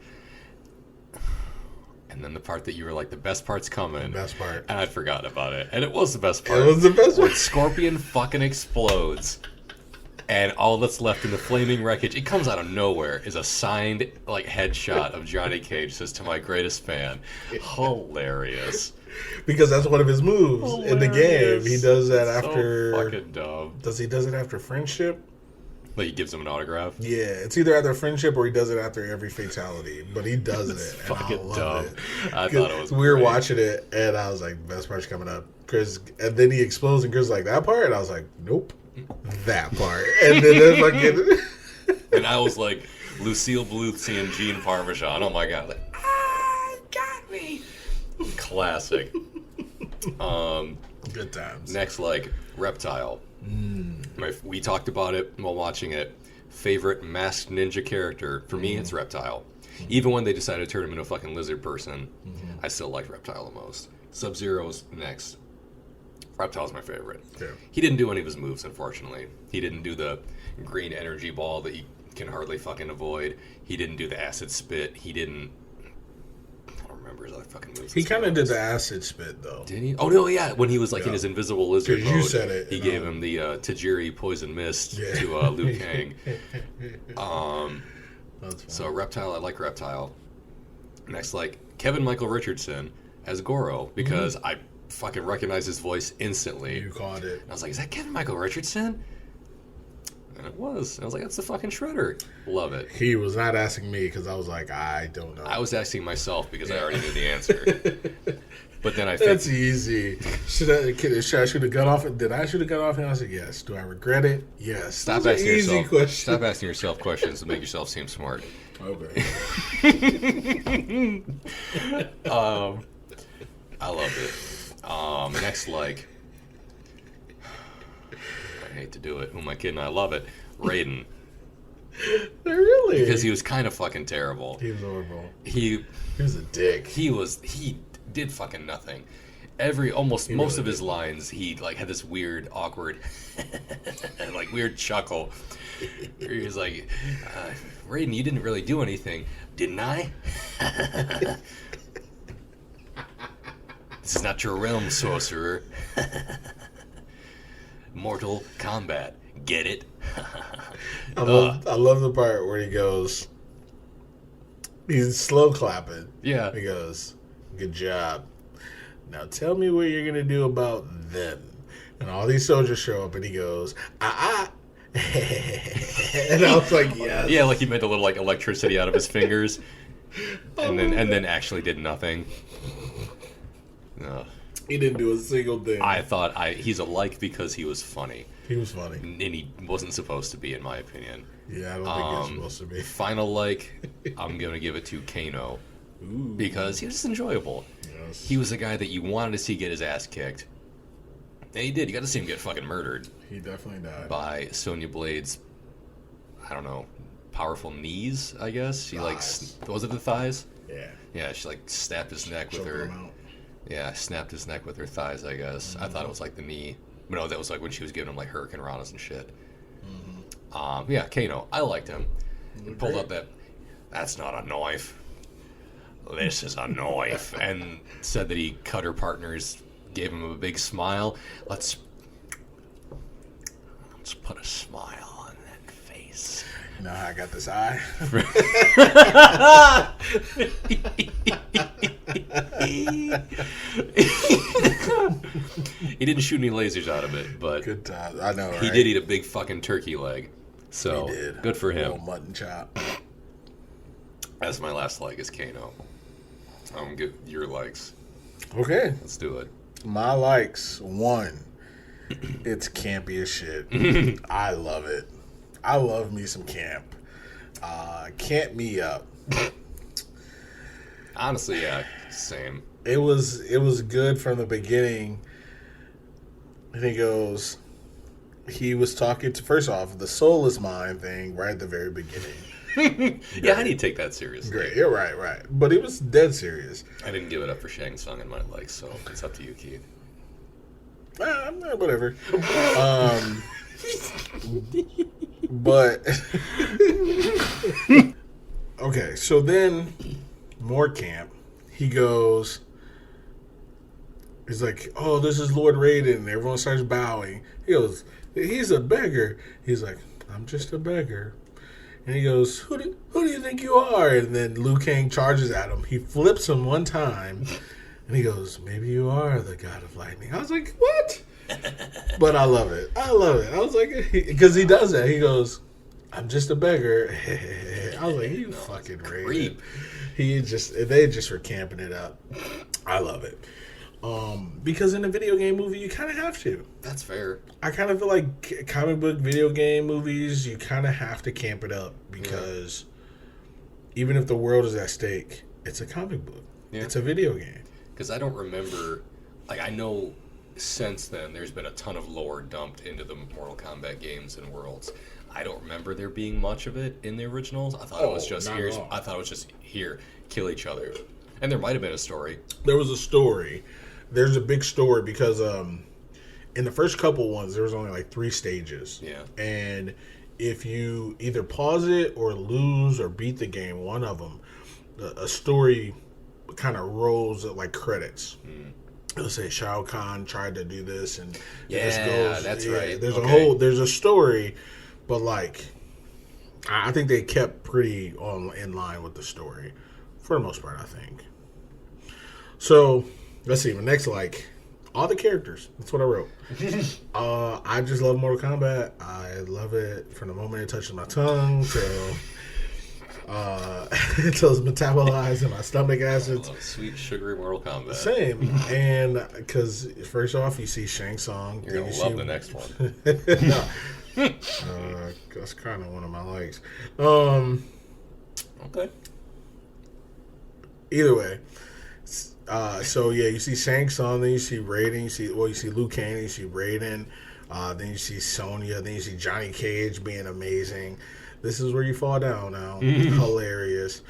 And then the part that you were like, the best part's coming. Best part. And I'd forgotten about it. And it was the best part. It was the best part. When Scorpion fucking explodes, and all that's left in the flaming wreckage, it comes out of nowhere, is a signed headshot of Johnny Cage. Says, to my greatest fan. Hilarious. Because that's one of his moves in the game. He does that after... So fucking dumb. Does it after friendship? Like he gives him an autograph? Yeah, it's either after friendship or he does it after every fatality. But he does it. Fucking dumb. It. I thought it was We were watching it, and I was like, best part's coming up. And then he explodes, and Chris was like, that part? And I was like, nope. That part. And then fucking... And I was like, Lucille Bluth seeing Gene Parmesan. Oh my god. Got me. Classic. Good times. Next, Reptile. We talked about it while watching it. Favorite masked ninja character. For me, it's Reptile. Even when they decided to turn him into a fucking lizard person, I still like Reptile the most. Sub-Zero's next. Reptile's my favorite. Yeah. He didn't do any of his moves, unfortunately. He didn't do the green energy ball that you can hardly fucking avoid. He didn't do the acid spit. He didn't... I don't remember his other fucking moves. He kind of did the acid spit, though. Did he? Oh, no, yeah. When he was like in his invisible lizard mode, you said it. he gave him the Tajiri poison mist to Liu Kang. So Reptile, I like Reptile. Next, like Kevin Michael Richardson as Goro, because I fucking recognize his voice instantly. You caught it. And I was like, is that Kevin Michael Richardson? And it was. And I was like, that's the fucking Shredder. Love it. He was not asking me because I was like, I don't know. I was asking myself because I already knew the answer. But then I think... That's easy. Should I should have got off it? Did I should have got off? And I said, yes. Do I regret it? Yes. Stop asking yourself questions to make yourself seem smart. Okay. I loved it. Next, like... I hate to do it. Who am I kidding? I love it. Raiden. Really? Because he was kind of fucking terrible. He was horrible. He was a dick. He did fucking nothing. Most of his lines, he like had this weird, awkward, like weird chuckle. He was like, Raiden, you didn't really do anything, didn't I? This is not your realm, sorcerer. Mortal Kombat. Get it? I love the part where he goes, he's slow clapping. Yeah. He goes, good job. Now tell me what you're going to do about them. And all these soldiers show up and he goes, and I was like, yes. Yeah, like he made a little like electricity out of his fingers. And then actually did nothing. He didn't do a single thing. I thought he's a like because he was funny. He was funny. And he wasn't supposed to be, in my opinion. Yeah, I don't think he was supposed to be. Final like, I'm going to give it to Kano. Ooh. Because he was just enjoyable. Yes. He was a guy that you wanted to see get his ass kicked. And he did. You got to see him get fucking murdered. He definitely died. By Sonya Blade's, I don't know, powerful knees, I guess. She thighs. Was it the thighs? Yeah. Yeah, she like snapped his neck with her. Yeah, snapped his neck with her thighs, I guess. I thought it was like the knee. But no, that was like when she was giving him like hurricane ranas and shit. Yeah, Kano. I liked him. He pulled up that's not a knife. This is a knife. And said that he cut her partners, gave him a big smile. Let's put a smile on that face. You know how I got this eye? He didn't shoot any lasers out of it, but good time. I know, right? He did eat a big fucking turkey leg. So he did. Good for him. A little mutton chop. That's my last like is Kano. I'm gonna give your likes. Okay. Let's do it. My likes. 1. It's campy as shit. I love it. I love me some camp. Camp me up. Honestly, yeah, same. It was good from the beginning. And he was talking to, first off, the soul is mine thing right at the very beginning. Yeah, how do you take that seriously? Great, you're right. But it was dead serious. I didn't give it up for Shang Tsung in my likes, so it's up to you, Keith. Whatever. But okay, so then more camp. He's like, "Oh, this is Lord Raiden." Everyone starts bowing. He goes, "He's a beggar." He's like, "I'm just a beggar." And he goes, "Who do you think you are?" And then Liu Kang charges at him. He flips him one time, and he goes, "Maybe you are the god of lightning." I was like, "What?" But I love it. I was like, because he does that. He goes, "I'm just a beggar." I was like, "You fucking Raiden." They just were camping it up. I love it. Because in a video game movie, you kind of have to. That's fair. I kind of feel like comic book video game movies, you kind of have to camp it up because even if the world is at stake, it's a comic book. Yeah. It's a video game. Because I don't remember, like, I know since then there's been a ton of lore dumped into the Mortal Kombat games and worlds. I don't remember there being much of it in the originals. I thought it was just here, kill each other. And there might have been a story. There was a story. There's a big story because in the first couple ones, there was only like 3 stages. Yeah. And if you either pause it or lose or beat the game, one of them, a story kind of rolls at like credits. It'll say Shao Kahn tried to do this, and this goes. That's right. There's there's a story, but like I think they kept pretty in line with the story for the most part, I think. So let's see. The next, like, all the characters. That's what I wrote. I just love Mortal Kombat. I love it from the moment it touches my tongue till until it's metabolized in my stomach acids. I love sweet, sugary Mortal Kombat. Same. And because first off, you see Shang Tsung. You're going to love the next one. No. That's kind of one of my likes. Okay. Either way. So yeah, you see Shang Tsung, then you see Raiden, you see Liu Kang, then you see Raiden, then you see Sonya, then you see Johnny Cage being amazing. This is where you fall down now. Hilarious.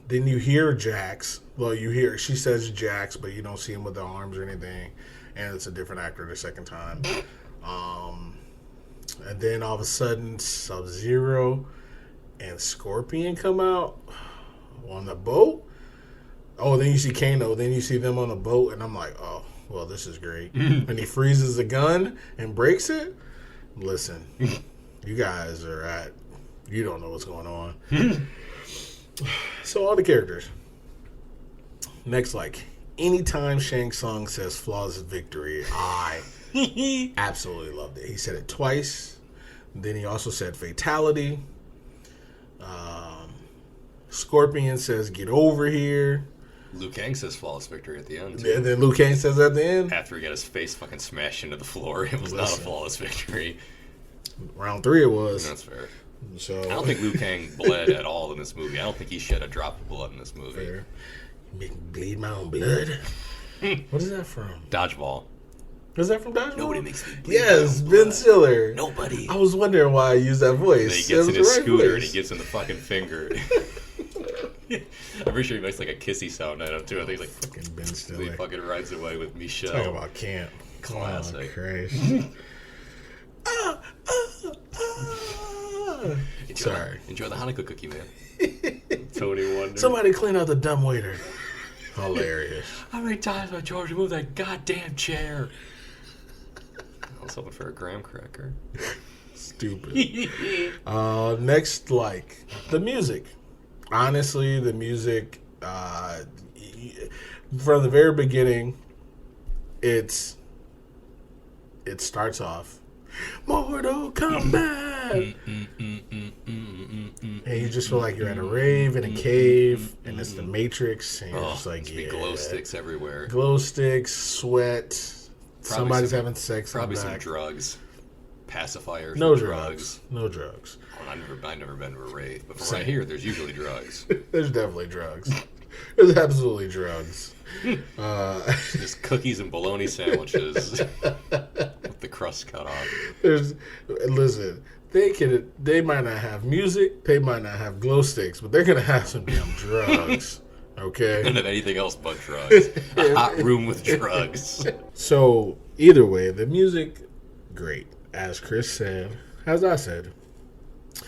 Then you hear Jax. Well, she says Jax, but you don't see him with the arms or anything, and it's a different actor the second time. And then all of a sudden, Sub-Zero and Scorpion come out on the boat. Oh, then you see Kano. Then you see them on the boat, and I'm like, oh, well, this is great. And he freezes the gun and breaks it. Listen, you guys you don't know what's going on. So all the characters. Next, like, anytime Shang Tsung says flawless victory, I absolutely loved it. He said it twice. Then he also said fatality. Scorpion says get over here. Liu Kang says flawless victory at the end, too. And then Liu Kang says at the end. After he got his face fucking smashed into the floor, it was not a flawless victory. Round 3 it was. That's fair. So I don't think Liu Kang bled at all in this movie. I don't think he shed a drop of blood in this movie. fair. You make me bleed my own blood. What is that from? Dodgeball. Is that from Dodgeball? Nobody makes me bleed. Yes, Ben Stiller. Nobody. I was wondering why I used that voice. And then he gets in It his was the right scooter voice. and he gets in the fucking finger. I'm pretty sure he makes like a kissy sound at him too. I think he's like, Fucking Ben he Stiller. fucking rides away with Michelle. Talk about camp. Classic. Oh, Christ. Enjoy the Hanukkah cookie, man. Tony Wonder. Somebody clean out the dumb waiter. Hilarious. How many times have George moved that goddamn chair? I was hoping for a graham cracker. Stupid. Next, like, the music. Honestly, the music, from the very beginning, it starts off, Mortal Kombat! And you just feel like you're at a rave in a cave, and it's the Matrix, and you're just like, Be glow sticks everywhere. Glow sticks, sweat, somebody's having sex. Probably in the some back. drugs. Pacifiers. No drugs. No drugs. Oh, I've never been to a rave, but from right here, there's usually drugs. There's definitely drugs. There's absolutely drugs. Just cookies and bologna sandwiches with the crust cut off. Listen, they might not have music, they might not have glow sticks, but they're gonna have some damn drugs. Okay. They don't have anything else but drugs. A hot room with drugs. So either way, the music, great. As Chris said, as I said.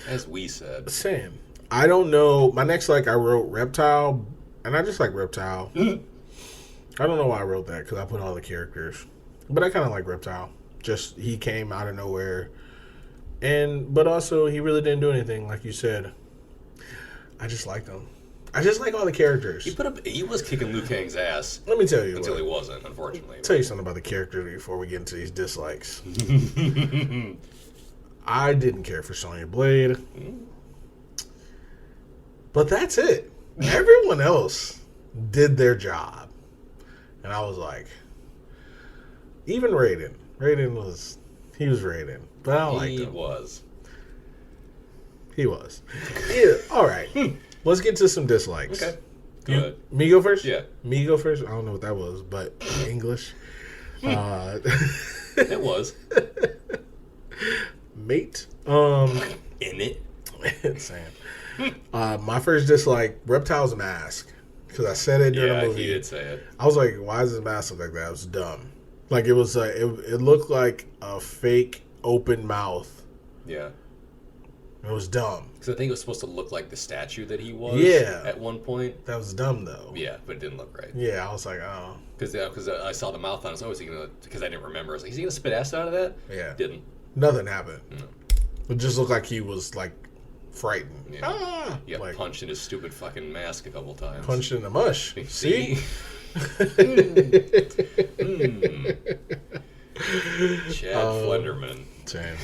As we said. Same. I don't know. My next, I wrote Reptile, and I just like Reptile. I don't know why I wrote that, because I put all the characters. But I kind of like Reptile. Just, he came out of nowhere. But also, he really didn't do anything, like you said. I just liked him. I just like all the characters. He was kicking Liu Kang's ass. Let me tell you until he wasn't, unfortunately. Tell you something about the characters before we get into these dislikes. I didn't care for Sonya Blade. But that's it. Everyone else did their job. And I was like, even Raiden. He was Raiden. But I liked him. He was. Yeah, all right. Let's get to some dislikes. Okay. Good. Me go first? Yeah. Me go first? I don't know what that was, but English. It was. Mate. In it. Sam. My first dislike, Reptile's mask. Because I said it during the movie. He did say it. I was like, why does his mask look like that? It was dumb. Like it was it looked like a fake open mouth. Yeah. It was dumb. Because I think it was supposed to look like the statue that he was. Yeah. At one point. That was dumb though. Yeah, but it didn't look right. Yeah, I was like, oh. Because I saw the mouth on it, so I was thinking, because I didn't remember. I was like, is he gonna spit acid out of that? Yeah. Didn't. Nothing happened. No. It just looked like he was like frightened. Yeah. Ah! Yeah, Like, punched in his stupid fucking mask a couple times. punched in the mush. See? Chad Flenderman. Same.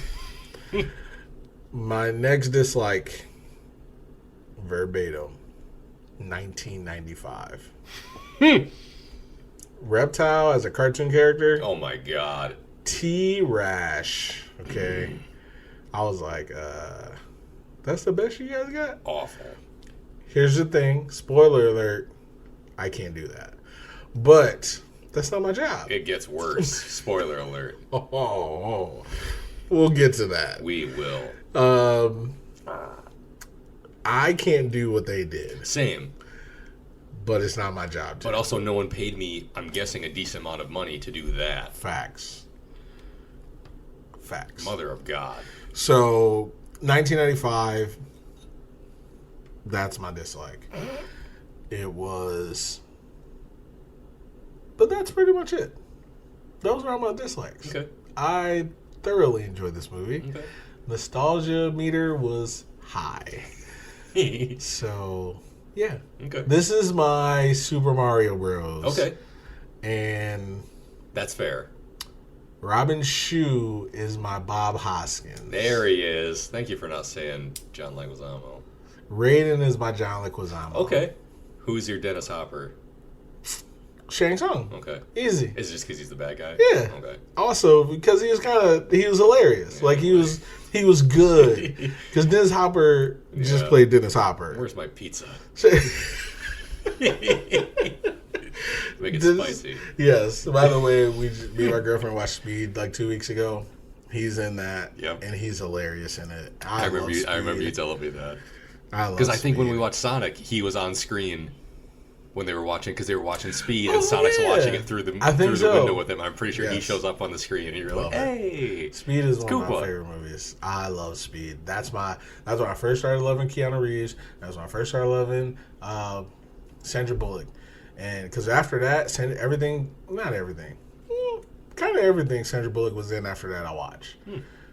My next dislike, verbatim, 1995. Reptile as a cartoon character. Oh my god. T-Rash. Okay. I was like, that's the best you guys got? Awful. Here's the thing. Spoiler alert. I can't do that. But that's not my job. It gets worse. Spoiler alert. Oh. We'll get to that. We will. I can't do what they did. Same. But it's not my job to. But also no one paid me, I'm guessing, a decent amount of money to do that. Facts. Mother of God. So, 1995, that's my dislike. It was... But that's pretty much it. Those are all my dislikes. Okay. I thoroughly enjoyed this movie. Okay. Nostalgia meter was high. So, yeah. Okay. This is my Super Mario Bros. Okay. And That's fair. Robin Shou is my Bob Hoskins. There he is. Thank you for not saying John Leguizamo. Raiden is my John Leguizamo. Okay. Who's your Dennis Hopper? Shang Tsung. Okay. Easy. Is it just because he's the bad guy? Yeah. Okay. Also, because he was hilarious. Yeah, like he was good. Because Dennis Hopper just played Dennis Hopper. Where's my pizza? Make it spicy. Yes. By the way, me and my girlfriend watched Speed like 2 weeks ago. He's in that. Yep. And he's hilarious in it. I remember you telling me that. Because I think when we watched Sonic, he was on screen when they were watching, because they were watching Speed, and Sonic's watching it through the window with him. I'm pretty sure he shows up on the screen, and you're like, "Hey!" Speed is one of my favorite movies. I love Speed. That's when I first started loving Keanu Reeves. That's when I first started loving Sandra Bullock, and because after that, not everything, kind of everything Sandra Bullock was in. After that, I watched.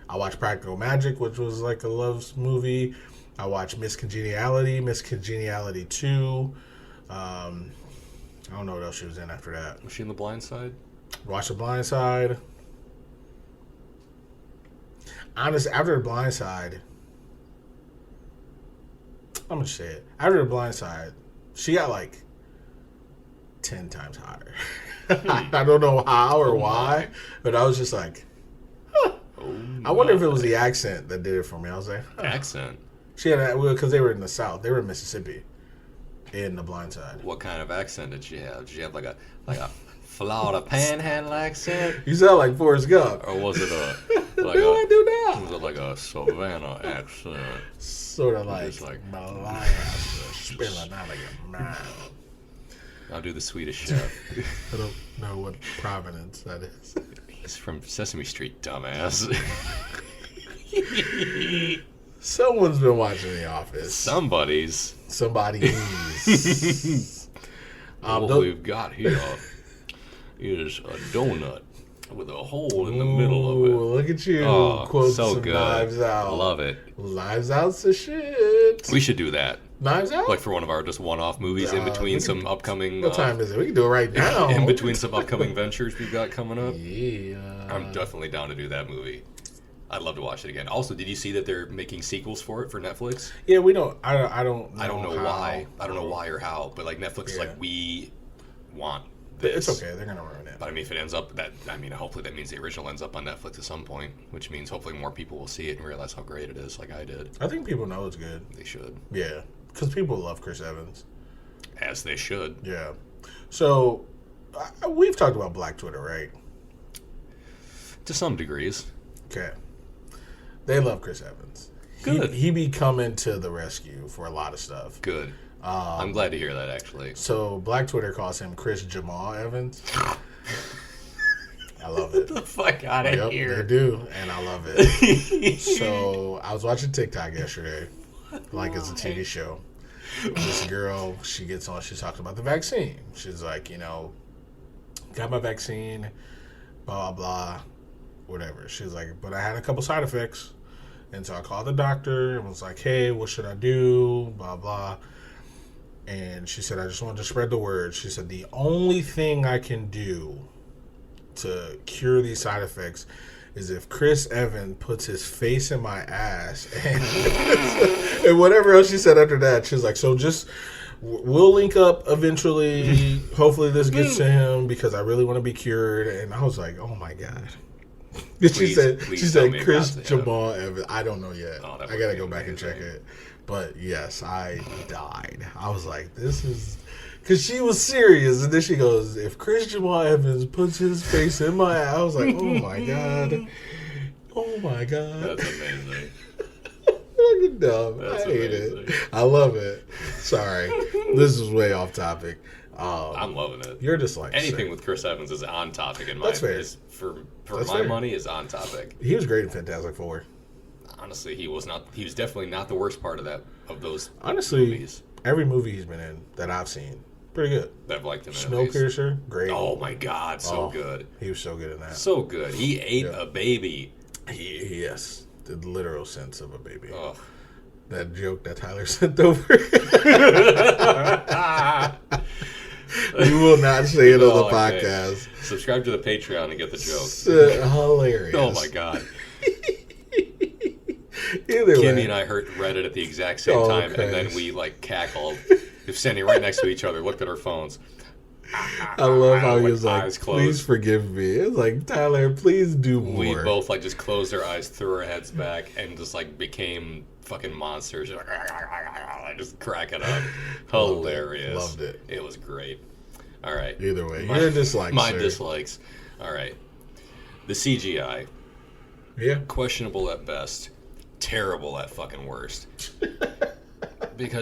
I watched Practical Magic, which was like a love movie. I watched Miss Congeniality 2. I don't know what else she was in after that. Was she in The Blind Side? Watch The Blind Side. Honestly, after The Blind Side, I'm going to say it. After The Blind Side, she got like 10 times hotter. I don't know how or why, but I was just like, huh. I wonder if it was the accent that did it for me. I was like, huh. Accent? She had because they were in the South. They were in Mississippi. In The Blind Side. What kind of accent did she have? Did she have like a Florida Panhandle accent? You sound like Forrest Gump. Or was it a what do I do now? Was it like a Savannah accent? Sort of like Malaya. Spilling out of your mind. I'll do the Swedish chef. I don't know what provenance that is. He's from Sesame Street, dumbass. Someone's been watching The Office. Somebody's. What we've got here is a donut with a hole in the middle of it. Look at you. Oh, so some good. Knives Out. Love it. Knives Out's the shit. We should do that. Knives Out? Like for one of our just one-off movies in between some upcoming... What time is it? We can do it right now. In between some upcoming ventures we've got coming up. Yeah. I'm definitely down to do that movie. I'd love to watch it again. Also, did you see that they're making sequels for it for Netflix? Yeah, we don't. I don't know. I don't know how. why. I don't know why or how. But like Netflix is like, we want this. It's okay. They're gonna ruin it. But I mean, if it ends up hopefully that means the original ends up on Netflix at some point, which means hopefully more people will see it and realize how great it is, like I did. I think people know it's good. They should. Yeah, because people love Chris Evans. As they should. Yeah. So we've talked about Black Twitter, right? To some degrees. Okay. They love Chris Evans. Good. He be coming to the rescue for a lot of stuff. Good. I'm glad to hear that, actually. So Black Twitter calls him Chris Jamal Evans. I love it. Get the fuck out of Yep, here. they do, and I love it. So I was watching TikTok yesterday, like it's a TV show. This girl, she gets on, she talks about the vaccine. She's like, got my vaccine, blah, blah, blah, whatever. She's like, but I had a couple side effects. And so I called the doctor and was like, hey, what should I do, blah, blah. And she said, I just wanted to spread the word. She said, the only thing I can do to cure these side effects is if Chris Evans puts his face in my ass. And whatever else she said after that, she was like, so just, we'll link up eventually. Hopefully this gets to him because I really want to be cured. And I was like, oh my God. She said Chris Jamal Evans. I don't know yet. Oh, I got to go back and check it. But yes, I died. I was like, this is... Because she was serious. And then she goes, if Chris Jamal Evans puts his face in my ass, I was like, oh my God. Oh my God. That's amazing. Fucking dumb. That's I hate amazing. it. I love it. Sorry. This is way off topic. I'm loving it. You're just like... Anything sick. with Chris Evans is on topic in my That's fair. For That's my fair. money is on topic. He was great in Fantastic Four. Honestly, he was definitely not the worst part of those Honestly, movies every movie he's been in that I've seen, pretty good. that I've liked him in. At least. Snowpiercer, great. Oh my God, so Oh, good. He was so good in that. So good. He ate a baby. Yes, the literal sense of a baby. Ugh. That joke that Tyler sent over. We will not say it on the Okay. podcast. Subscribe to the Patreon and get the joke. Hilarious. Oh my God. Either Kimmy way. and I read it at the exact same Oh, time, okay. and then we cackled. They're standing right next to each other, looked at our phones. I love how he with was like, eyes closed. please forgive me. It's like, Tyler, please do more. We both just closed our eyes, threw our heads back, and just became fucking monsters. Just cracking up. Hilarious. Loved it. It was great. All right. Either way, your dislikes. My sir. dislikes. All right. The CGI. Yeah. Questionable at best. Terrible at fucking worst.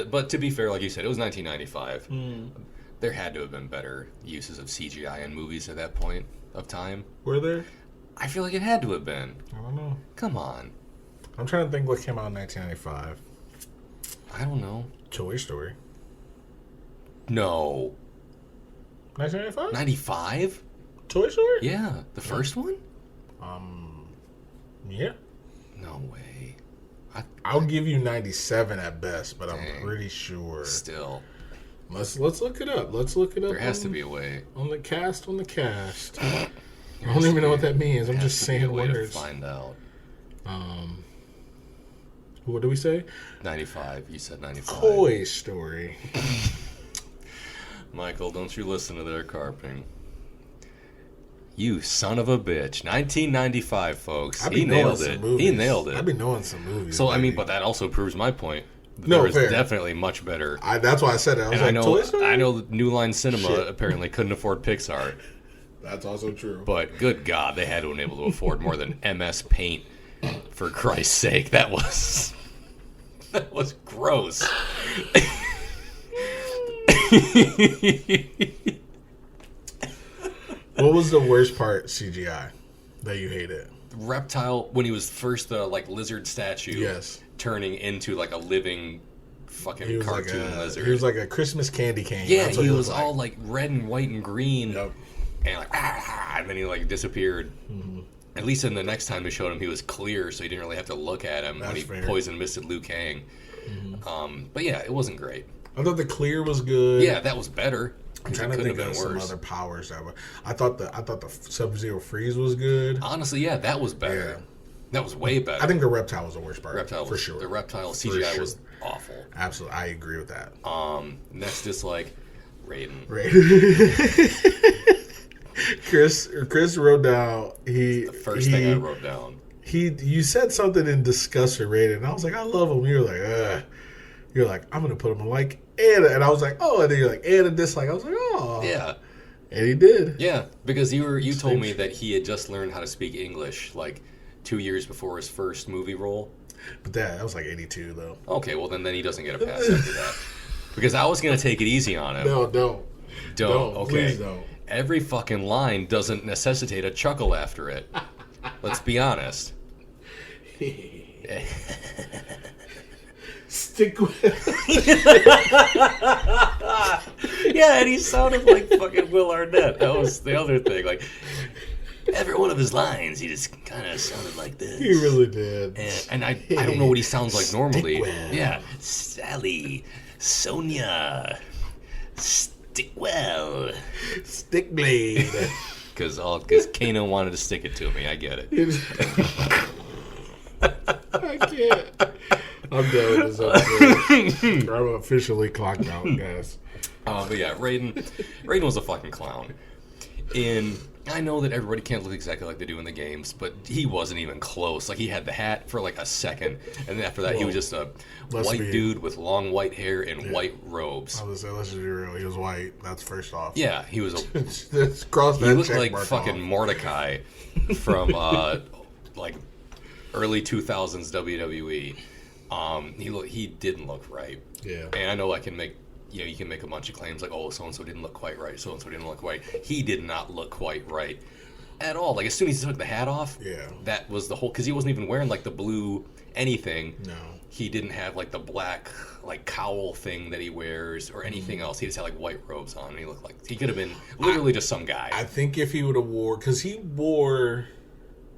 But to be fair, like you said, it was 1995. There had to have been better uses of CGI in movies at that point of time. Were there? I feel like it had to have been. I don't know. Come on. I'm trying to think what came out in 1995. I don't know. Toy Story. No. 1995? 95? Toy Story? Yeah. The first one? Yeah. No way. I'll give you 97 at best, but Dang. I'm pretty sure. Still. Let's look it up. Let's look it up. There has to be a way. On the cast. I don't even know what that means. I'm just saying way words. to find out. What do we say? 95. You said 95. Toy Story. Michael, don't you listen to their carping. You son of a bitch. 1995, folks. He nailed it. He nailed it. I've been knowing some movies. So, I mean, lately. but that also proves my point. No, There is fair. definitely much better. That's why I said it. I was And like, Toy I Story? know New Line Cinema Shit. apparently couldn't afford Pixar. That's also true. But good God, they had to have been able to afford more than MS Paint. For Christ's sake, that was gross. What was the worst part CGI that you hated? Reptile, when he was first the lizard statue, Yes. turning into a living fucking He was cartoon like a, lizard. He was like a Christmas candy cane. Yeah, That's what he was like. all red and white and green, Yep. and and then he disappeared. Mm-hmm. At least in the next time they showed him, he was clear, so you didn't really have to look at him when he fair. poison misted Liu Kang. Mm-hmm. But yeah, it wasn't great. I thought the clear was good. Yeah, that was better. I'm trying to think of some other powers that were. I thought the Sub-Zero freeze was good. Honestly, yeah, that was better. Yeah. That was way better. I think the reptile was the worst part. Reptile for was, sure. The reptile CGI was awful. Absolutely, I agree with that. Next dislike, Raiden. Chris wrote down The first thing I wrote down. You said something in disgust for Raiden, and I was like, I love him. You're like, ugh. You're like, I'm gonna put him a like and I was like, oh, and then you're like, and a dislike. I was like, oh, Yeah. And he did. Yeah, because you told me that he had just learned how to speak English 2 years before his first movie role. But that was like 82 though. Okay, well then he doesn't get a pass after that. Because I was gonna take it easy on him. No, don't. Okay. Please don't. every fucking line doesn't necessitate a chuckle after it. Let's be honest. Stick with Yeah, and he sounded like fucking Will Arnett. That was the other thing. Like, every one of his lines, he just kind of sounded like this. He really did. And I don't know what he sounds like normally. Well. Yeah. Sally, Sonya, stick well. Stick blade. Because Kano wanted to stick it to me. I get it. I can't. I'm done with this episode. I'm officially clocked out, guys. But yeah, Raiden was a fucking clown. I know that everybody can't look exactly like they do in the games, but he wasn't even close. Like, he had the hat for like a second, and then after that, he was just a white dude with long white hair and white robes. I was gonna say, let's just be real. He was white. That's first off. Yeah, he was a. Let's cross that He looked check like mark fucking off. Mordecai from like early 2000s WWE. He didn't look right. Yeah. And I know I can make. You can make a bunch of claims like, oh, so-and-so didn't look quite right, so-and-so didn't look right. He did not look quite right at all. Like, as soon as he took the hat off, that was the whole... Because he wasn't even wearing, like, the blue anything. No. He didn't have, like, the black, like, cowl thing that he wears or anything else. He just had, like, white robes on, and he looked like... He could have been literally just some guy. I think if he would have wore... Because he wore...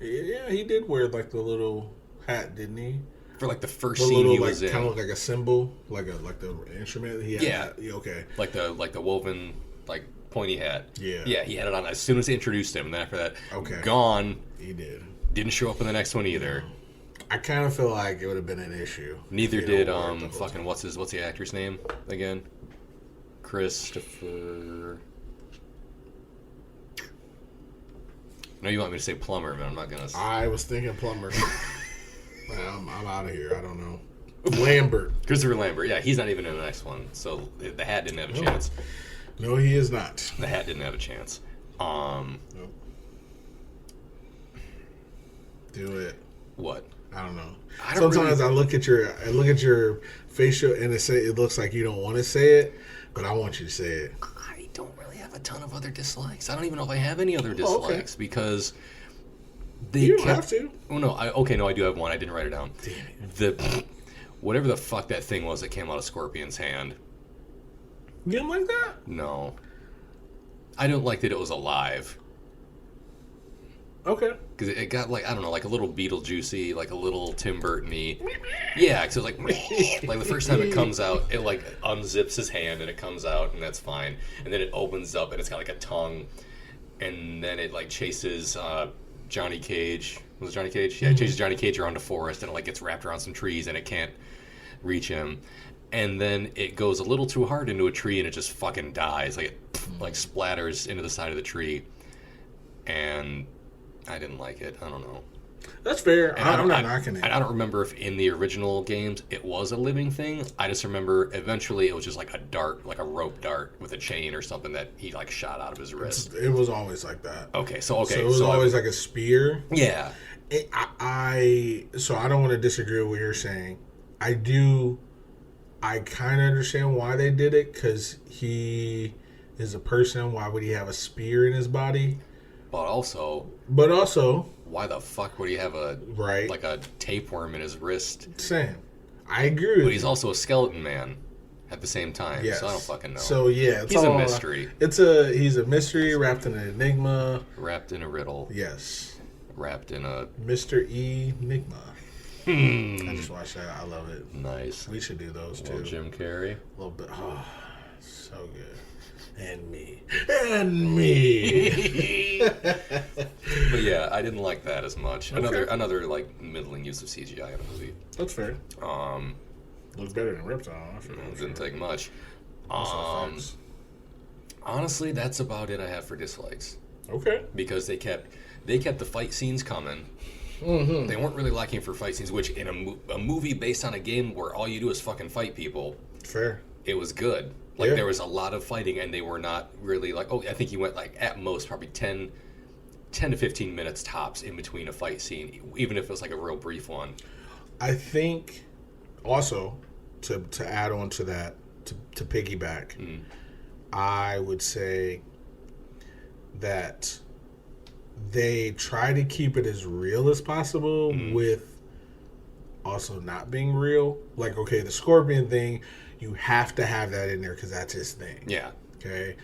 Yeah, he did wear, like, the little hat, didn't he? For like the first The scene little, he was in, kind of like a symbol, like the instrument. He had Yeah. that. Okay. Like the woven like pointy hat. Yeah. Yeah, he had it on as soon as they introduced him, and then after that, Okay. gone. He did. Didn't show up in the next one either. I kind of feel like it would have been an issue. Neither if he did don't wear it the whole fucking time. what's the actor's name again? Christopher. No, you want me to say Plumber, but I'm not gonna. I was thinking Plumber. I'm out of here. I don't know. Lambert. Christopher Lambert. Yeah, he's not even in the next one, so the hat didn't have a chance. No, he is not. The hat didn't have a chance. Nope. Do it. What? I don't know. I don't Sometimes really- I look at your facial and it looks like you don't want to say it, but I want you to say it. I don't really have a ton of other dislikes. I don't even know if I have any other okay. dislikes because they You don't kept. have to. Oh no! I do have one. I didn't write it down. Damn The whatever the fuck that thing was that came out of Scorpion's hand. You didn't like that? No, I don't like that it was alive Okay. because it got like I don't know, like a little Beetlejuicy, like a little Tim Burton-y. Yeah, because like the first time it comes out, it like unzips his hand and it comes out and that's fine, and then it opens up and it's got like a tongue, and then it like chases Johnny Cage. Was it Johnny Cage? Yeah, it chases Johnny Cage around the forest and it like gets wrapped around some trees and it can't reach him. And then it goes a little too hard into a tree and it just fucking dies. Like it like splatters into the side of the tree. And I didn't like it. I don't know. That's fair. And I'm not knocking it. And I don't remember if in the original games it was a living thing. I just remember eventually it was just like a dart, like a rope dart with a chain or something that he like shot out of his wrist. It was always like that. So it was always like a spear. Yeah. So I don't want to disagree with what you're saying. I kind of understand why they did it, because he is a person. Why would he have a spear in his body? But also, why the fuck would he have like a tapeworm in his wrist? Same. I agree with But he's also a skeleton man at the same time, Yes. so I don't fucking know. So yeah, it's He's a all- mystery. He's a mystery wrapped in an enigma. Wrapped in a riddle. Yes. Wrapped in a... Mr. Enigma. I just watched that. I love it. Nice. We should do those Well, too. Jim Carrey. A little bit. Oh, so good. And me. And me. But yeah, I didn't like that as much. Another like middling use of CGI in a movie. That's fair. Looks better than Reptile. I forgot. Didn't take much. Also facts. Honestly, that's about it I have for dislikes. Okay. Because they kept the fight scenes coming. Mm-hmm. They weren't really lacking for fight scenes, which in a movie based on a game where all you do is fucking fight people, Fair. it was good. Like, Yeah. there was a lot of fighting, and they were not really like, I think you went like at most probably 10 to 15 minutes tops in between a fight scene, even if it was like a real brief one. I think also to add on to that, to piggyback, I would say that they try to keep it as real as possible with also not being real. Like, okay, the Scorpion thing, you have to have that in there because that's his thing. Yeah. Okay.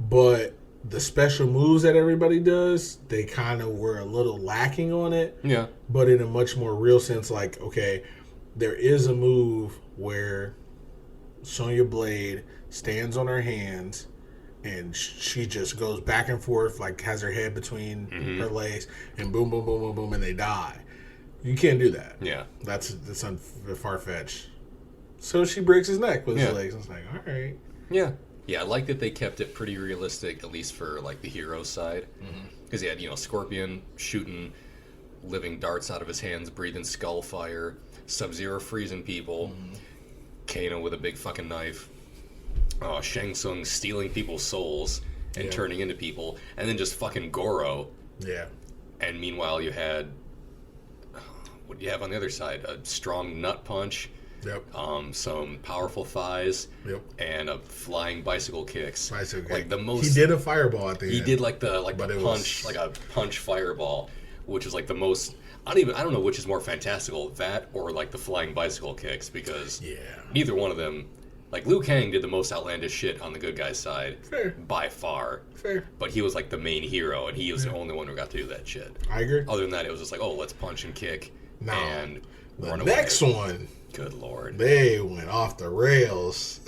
But the special moves that everybody does, they kind of were a little lacking on it. Yeah. But in a much more real sense, like, okay, there is a move where Sonya Blade stands on her hands and she just goes back and forth, like has her head between her legs, and boom, boom, boom, boom, boom, and they die. You can't do that. Yeah. That's far-fetched. So she breaks his neck with his legs. It's like, all right. Yeah. Yeah, I like that they kept it pretty realistic, at least for like the hero side. Because he had, Scorpion shooting living darts out of his hands, breathing skull fire, Sub-Zero freezing people, Kano with a big fucking knife, Shang Tsung stealing people's souls and turning into people, and then just fucking Goro. Yeah. And meanwhile, you had, what do you have on the other side? A strong nut punch. Yep. Some powerful thighs. Yep. And a flying bicycle kicks. Bicycle like kick. the most. He did a fireball at the end. He did like the punch, like a punch fireball, which is like the most. I don't know which is more fantastical, that or like the flying bicycle kicks, because neither one of them. Like Liu Kang did the most outlandish shit on the good guy's side. Fair. By far. Fair. But he was like the main hero, and he was the only one who got to do that shit. I agree. Other than that, it was just like, oh, let's punch and kick and the run next away. one. Good lord. They went off the rails.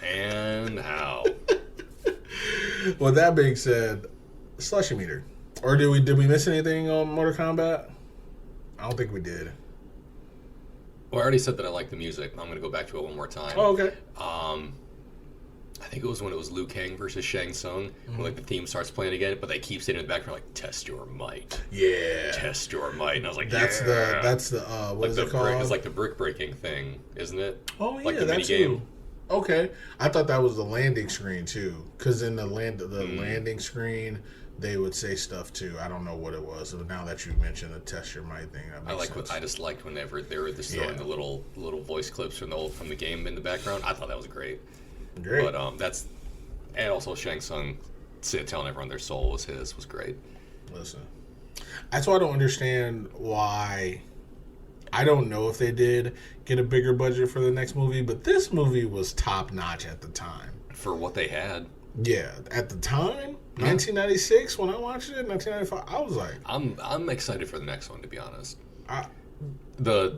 And how? Well, that being said, Slushie Meter. Or did we miss anything on Mortal Kombat? I don't think we did. Well, I already said that I like the music. I'm going to go back to it one more time. Oh, okay. I think it was when it was Liu Kang versus Shang Tsung, when like the theme starts playing again, but they keep saying in the background like "Test your might." Yeah. Test your might, and I was like, that's the what like is the it called? It's like the brick breaking thing, isn't it? Oh yeah, like the that's mini game. Okay, I thought that was the landing screen too, because in the landing screen they would say stuff too. I don't know what it was. So now that you mentioned the test your might thing, that makes sense. I just liked whenever they were just throwing the little voice clips from the game in the background. I thought that was great. Great. But that's. And also Shang Tsung telling everyone their soul was his was great. Listen, that's why I don't understand why. I don't know if they did get a bigger budget for the next movie, but this movie was top notch at the time. For what they had. Yeah, at the time, 1996 when I watched it, 1995, I was like, I'm excited for the next one, to be honest. The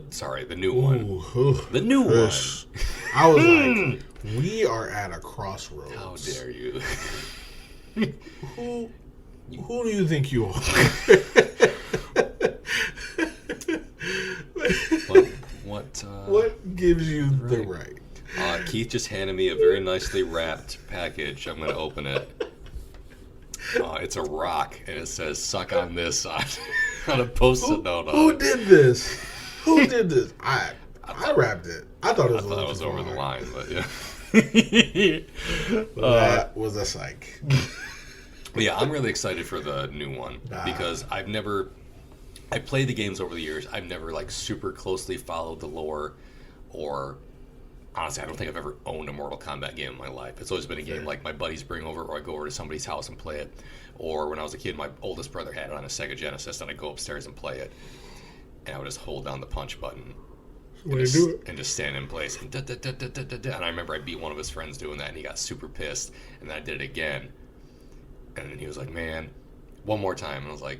new one. The new one. I was like, we are at a crossroads. How dare you? Who do you think you are? What gives you the right? Keith just handed me a very nicely wrapped package. I'm going to open it. It's a rock, and it says "suck on this" on a post-it note. Who did this? Who did this? I wrapped it. I thought it was over the line, but yeah. That was a psych. But yeah, I'm really excited for the new one because I played the games over the years. I've never like super closely followed the lore, or honestly, I don't think I've ever owned a Mortal Kombat game in my life. It's always been a game like my buddies bring over, or I go over to somebody's house and play it. Or when I was a kid, my oldest brother had it on a Sega Genesis, and I'd go upstairs and play it. And I would just hold down the punch button and just stand in place. And I remember I beat one of his friends doing that, and he got super pissed. And then I did it again. And then he was like, "Man, one more time." And I was like,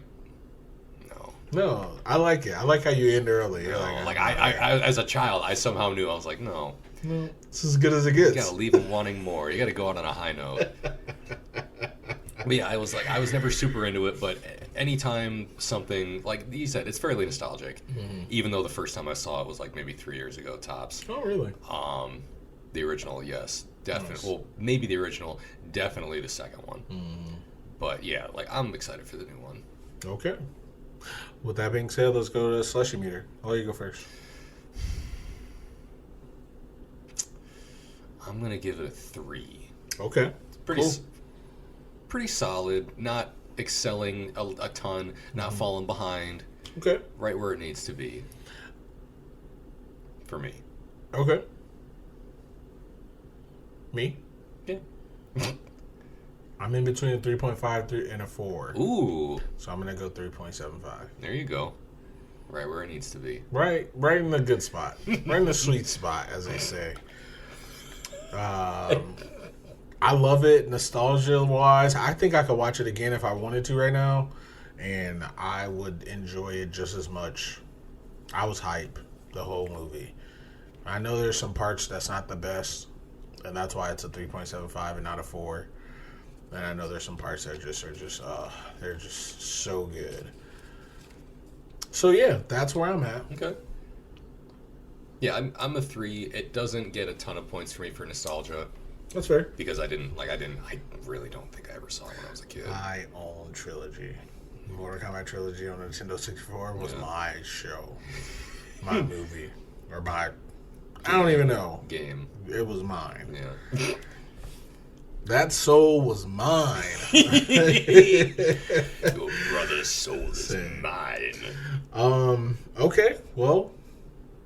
No, I like it. I like how you end early. No, I as a child, I somehow knew. I was like, no, it's as good as it gets. You gotta leave them wanting more. You gotta go out on a high note. But yeah, I was never super into it. But anytime something like you said, it's fairly nostalgic. Mm-hmm. Even though the first time I saw it was like maybe 3 years ago tops. Oh really? The original, yes, definitely. Nice. Well, maybe the original, definitely the second one. Mm. But yeah, like I'm excited for the new one. Okay. With that being said, let's go to Slushie Meter. I'll let you go first. I'm going to give it a 3. Okay. Pretty solid. Not excelling a ton. Not falling behind. Okay. Right where it needs to be. For me. Okay. Me? Yeah. I'm in between a 3.5 and a 4. Ooh. So I'm going to go 3.75. There you go. Right where it needs to be. Right in the good spot. Right in the sweet spot, as they say. I love it nostalgia-wise. I think I could watch it again if I wanted to right now. And I would enjoy it just as much. I was hype the whole movie. I know there's some parts that's not the best. And that's why it's a 3.75 and not a 4. And I know there's some parts that they're just so good. So yeah, that's where I'm at. Okay. Yeah, I'm a 3. It doesn't get a ton of points for me for nostalgia. That's fair. Because I really don't think I ever saw it when I was a kid. I own Trilogy. Mortal Kombat Trilogy on the Nintendo 64 was my show. My movie. Or my... I don't even know. Game. It was mine. Yeah. That soul was mine. Your brother's soul is mine. Okay. Well,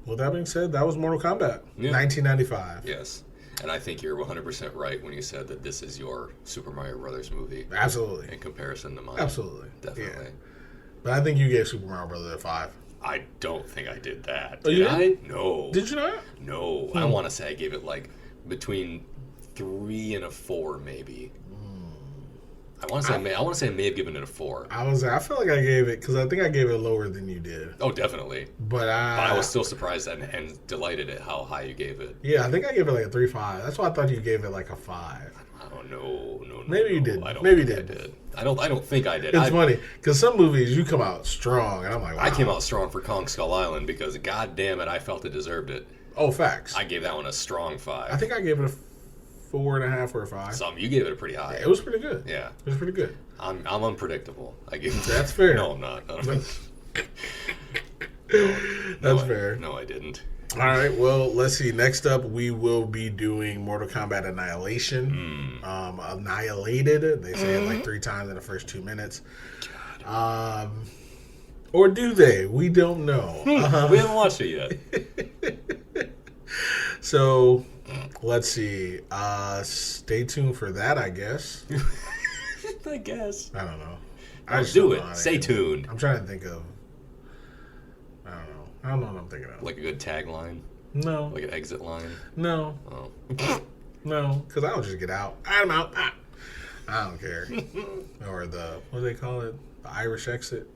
with that being said, that was Mortal Kombat. Yeah. 1995. Yes. And I think you're 100% right when you said that this is your Super Mario Brothers movie. Absolutely. In comparison to mine. Absolutely. Definitely. Yeah. But I think you gave Super Mario Brothers a 5. I don't think I did that. Oh, you did? No. Did you not? No. I want to say I gave it like between 3 and a 4, maybe. I want to say I may have given it a 4. I feel like I gave it because I think I gave it lower than you did. Oh, definitely. But I was still surprised and delighted at how high you gave it. Yeah, I think I gave it like a 3.5. That's why I thought you gave it like a 5. I don't know. No. Maybe you did. I don't Maybe think I did. I don't think I did. It's funny because some movies you come out strong, and I'm like, wow. I came out strong for Kong Skull Island because, god damn it, I felt it deserved it. Oh, facts. I gave that one a strong 5. I think I gave it a 4.5 or a 5. You gave it a pretty high. Yeah, it was pretty good. Yeah, it was pretty good. I'm unpredictable. I give That's fair. No, I'm not. That's fair. No, I didn't. All right. Well, let's see. Next up, we will be doing Mortal Kombat Annihilation. Annihilated. They say it like 3 times in the first 2 minutes. Or do they? We don't know. We haven't watched it yet. So, let's see. Stay tuned for that, I guess. I guess. I don't know. Do it. Stay tuned. I'm trying to think of... I don't know what I'm thinking of. Like a good tagline? No. Like an exit line? No. Oh. No, because I'll just get out. I'm out. I don't care. Or what do they call it? The Irish exit?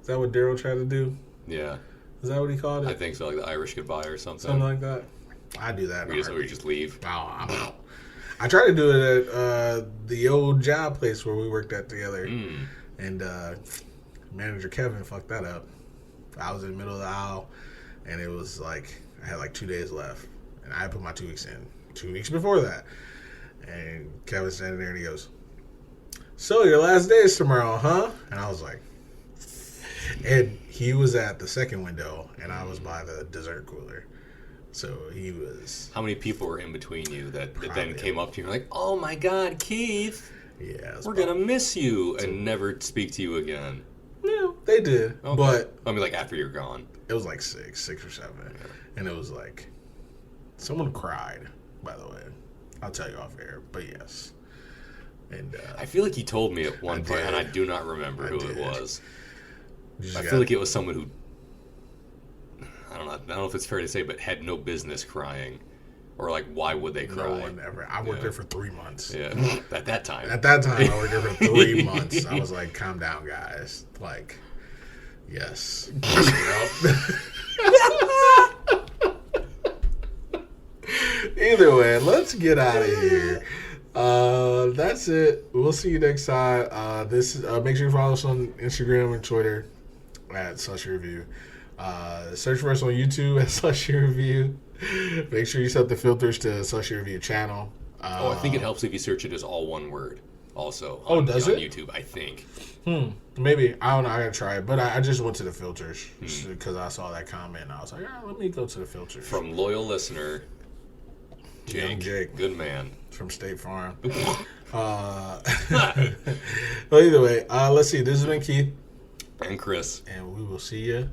Is that what Daryl tried to do? Yeah. Is that what he called it? I think so, like the Irish goodbye or something. Something like that. I do that. Or you just leave. Oh, I'm out. I tried to do it at the old job place where we worked at together. And manager Kevin fucked that up. I was in the middle of the aisle, and it was like, I had like 2 days left. And I put my 2 weeks in. 2 weeks before that. And Kevin's standing there, and he goes, "So, your last day is tomorrow, huh?" And I was like, and he was at the second window, and I was by the dessert cooler. So he was... How many people were in between you that then came up to you and were like, "Oh my God, Keith, yeah, we're going to miss you," and never speak to you again? No, they did. Okay. But I mean, like after you're gone. It was like 6 or 7. Yeah. And it was like, someone cried, by the way. I'll tell you off air, but yes. And I feel like he told me at one point, and I do not remember who it was. I feel like it was someone who, I don't know if it's fair to say, but had no business crying. Or like, why would they cry? No one ever. I worked there for 3 months. Yeah, at that time. At that time, I worked there for 3 months. I was like, calm down, guys. Like, yes. Either way, let's get out of here. That's it. We'll see you next time. Make sure you follow us on Instagram and Twitter at Slushie Review. Search for us on YouTube at Slushie Review. Make sure you set the filters to Slushie Review channel. I think it helps if you search it as all one word. Also, does on it? YouTube, I think. Maybe. I don't know. I gotta try it. But I just went to the filters because I saw that comment. And I was like, let me go to the filters. From loyal listener, Jake. Good man. From State Farm. Well, either way, let's see. This has been Keith. And Chris. And we will see you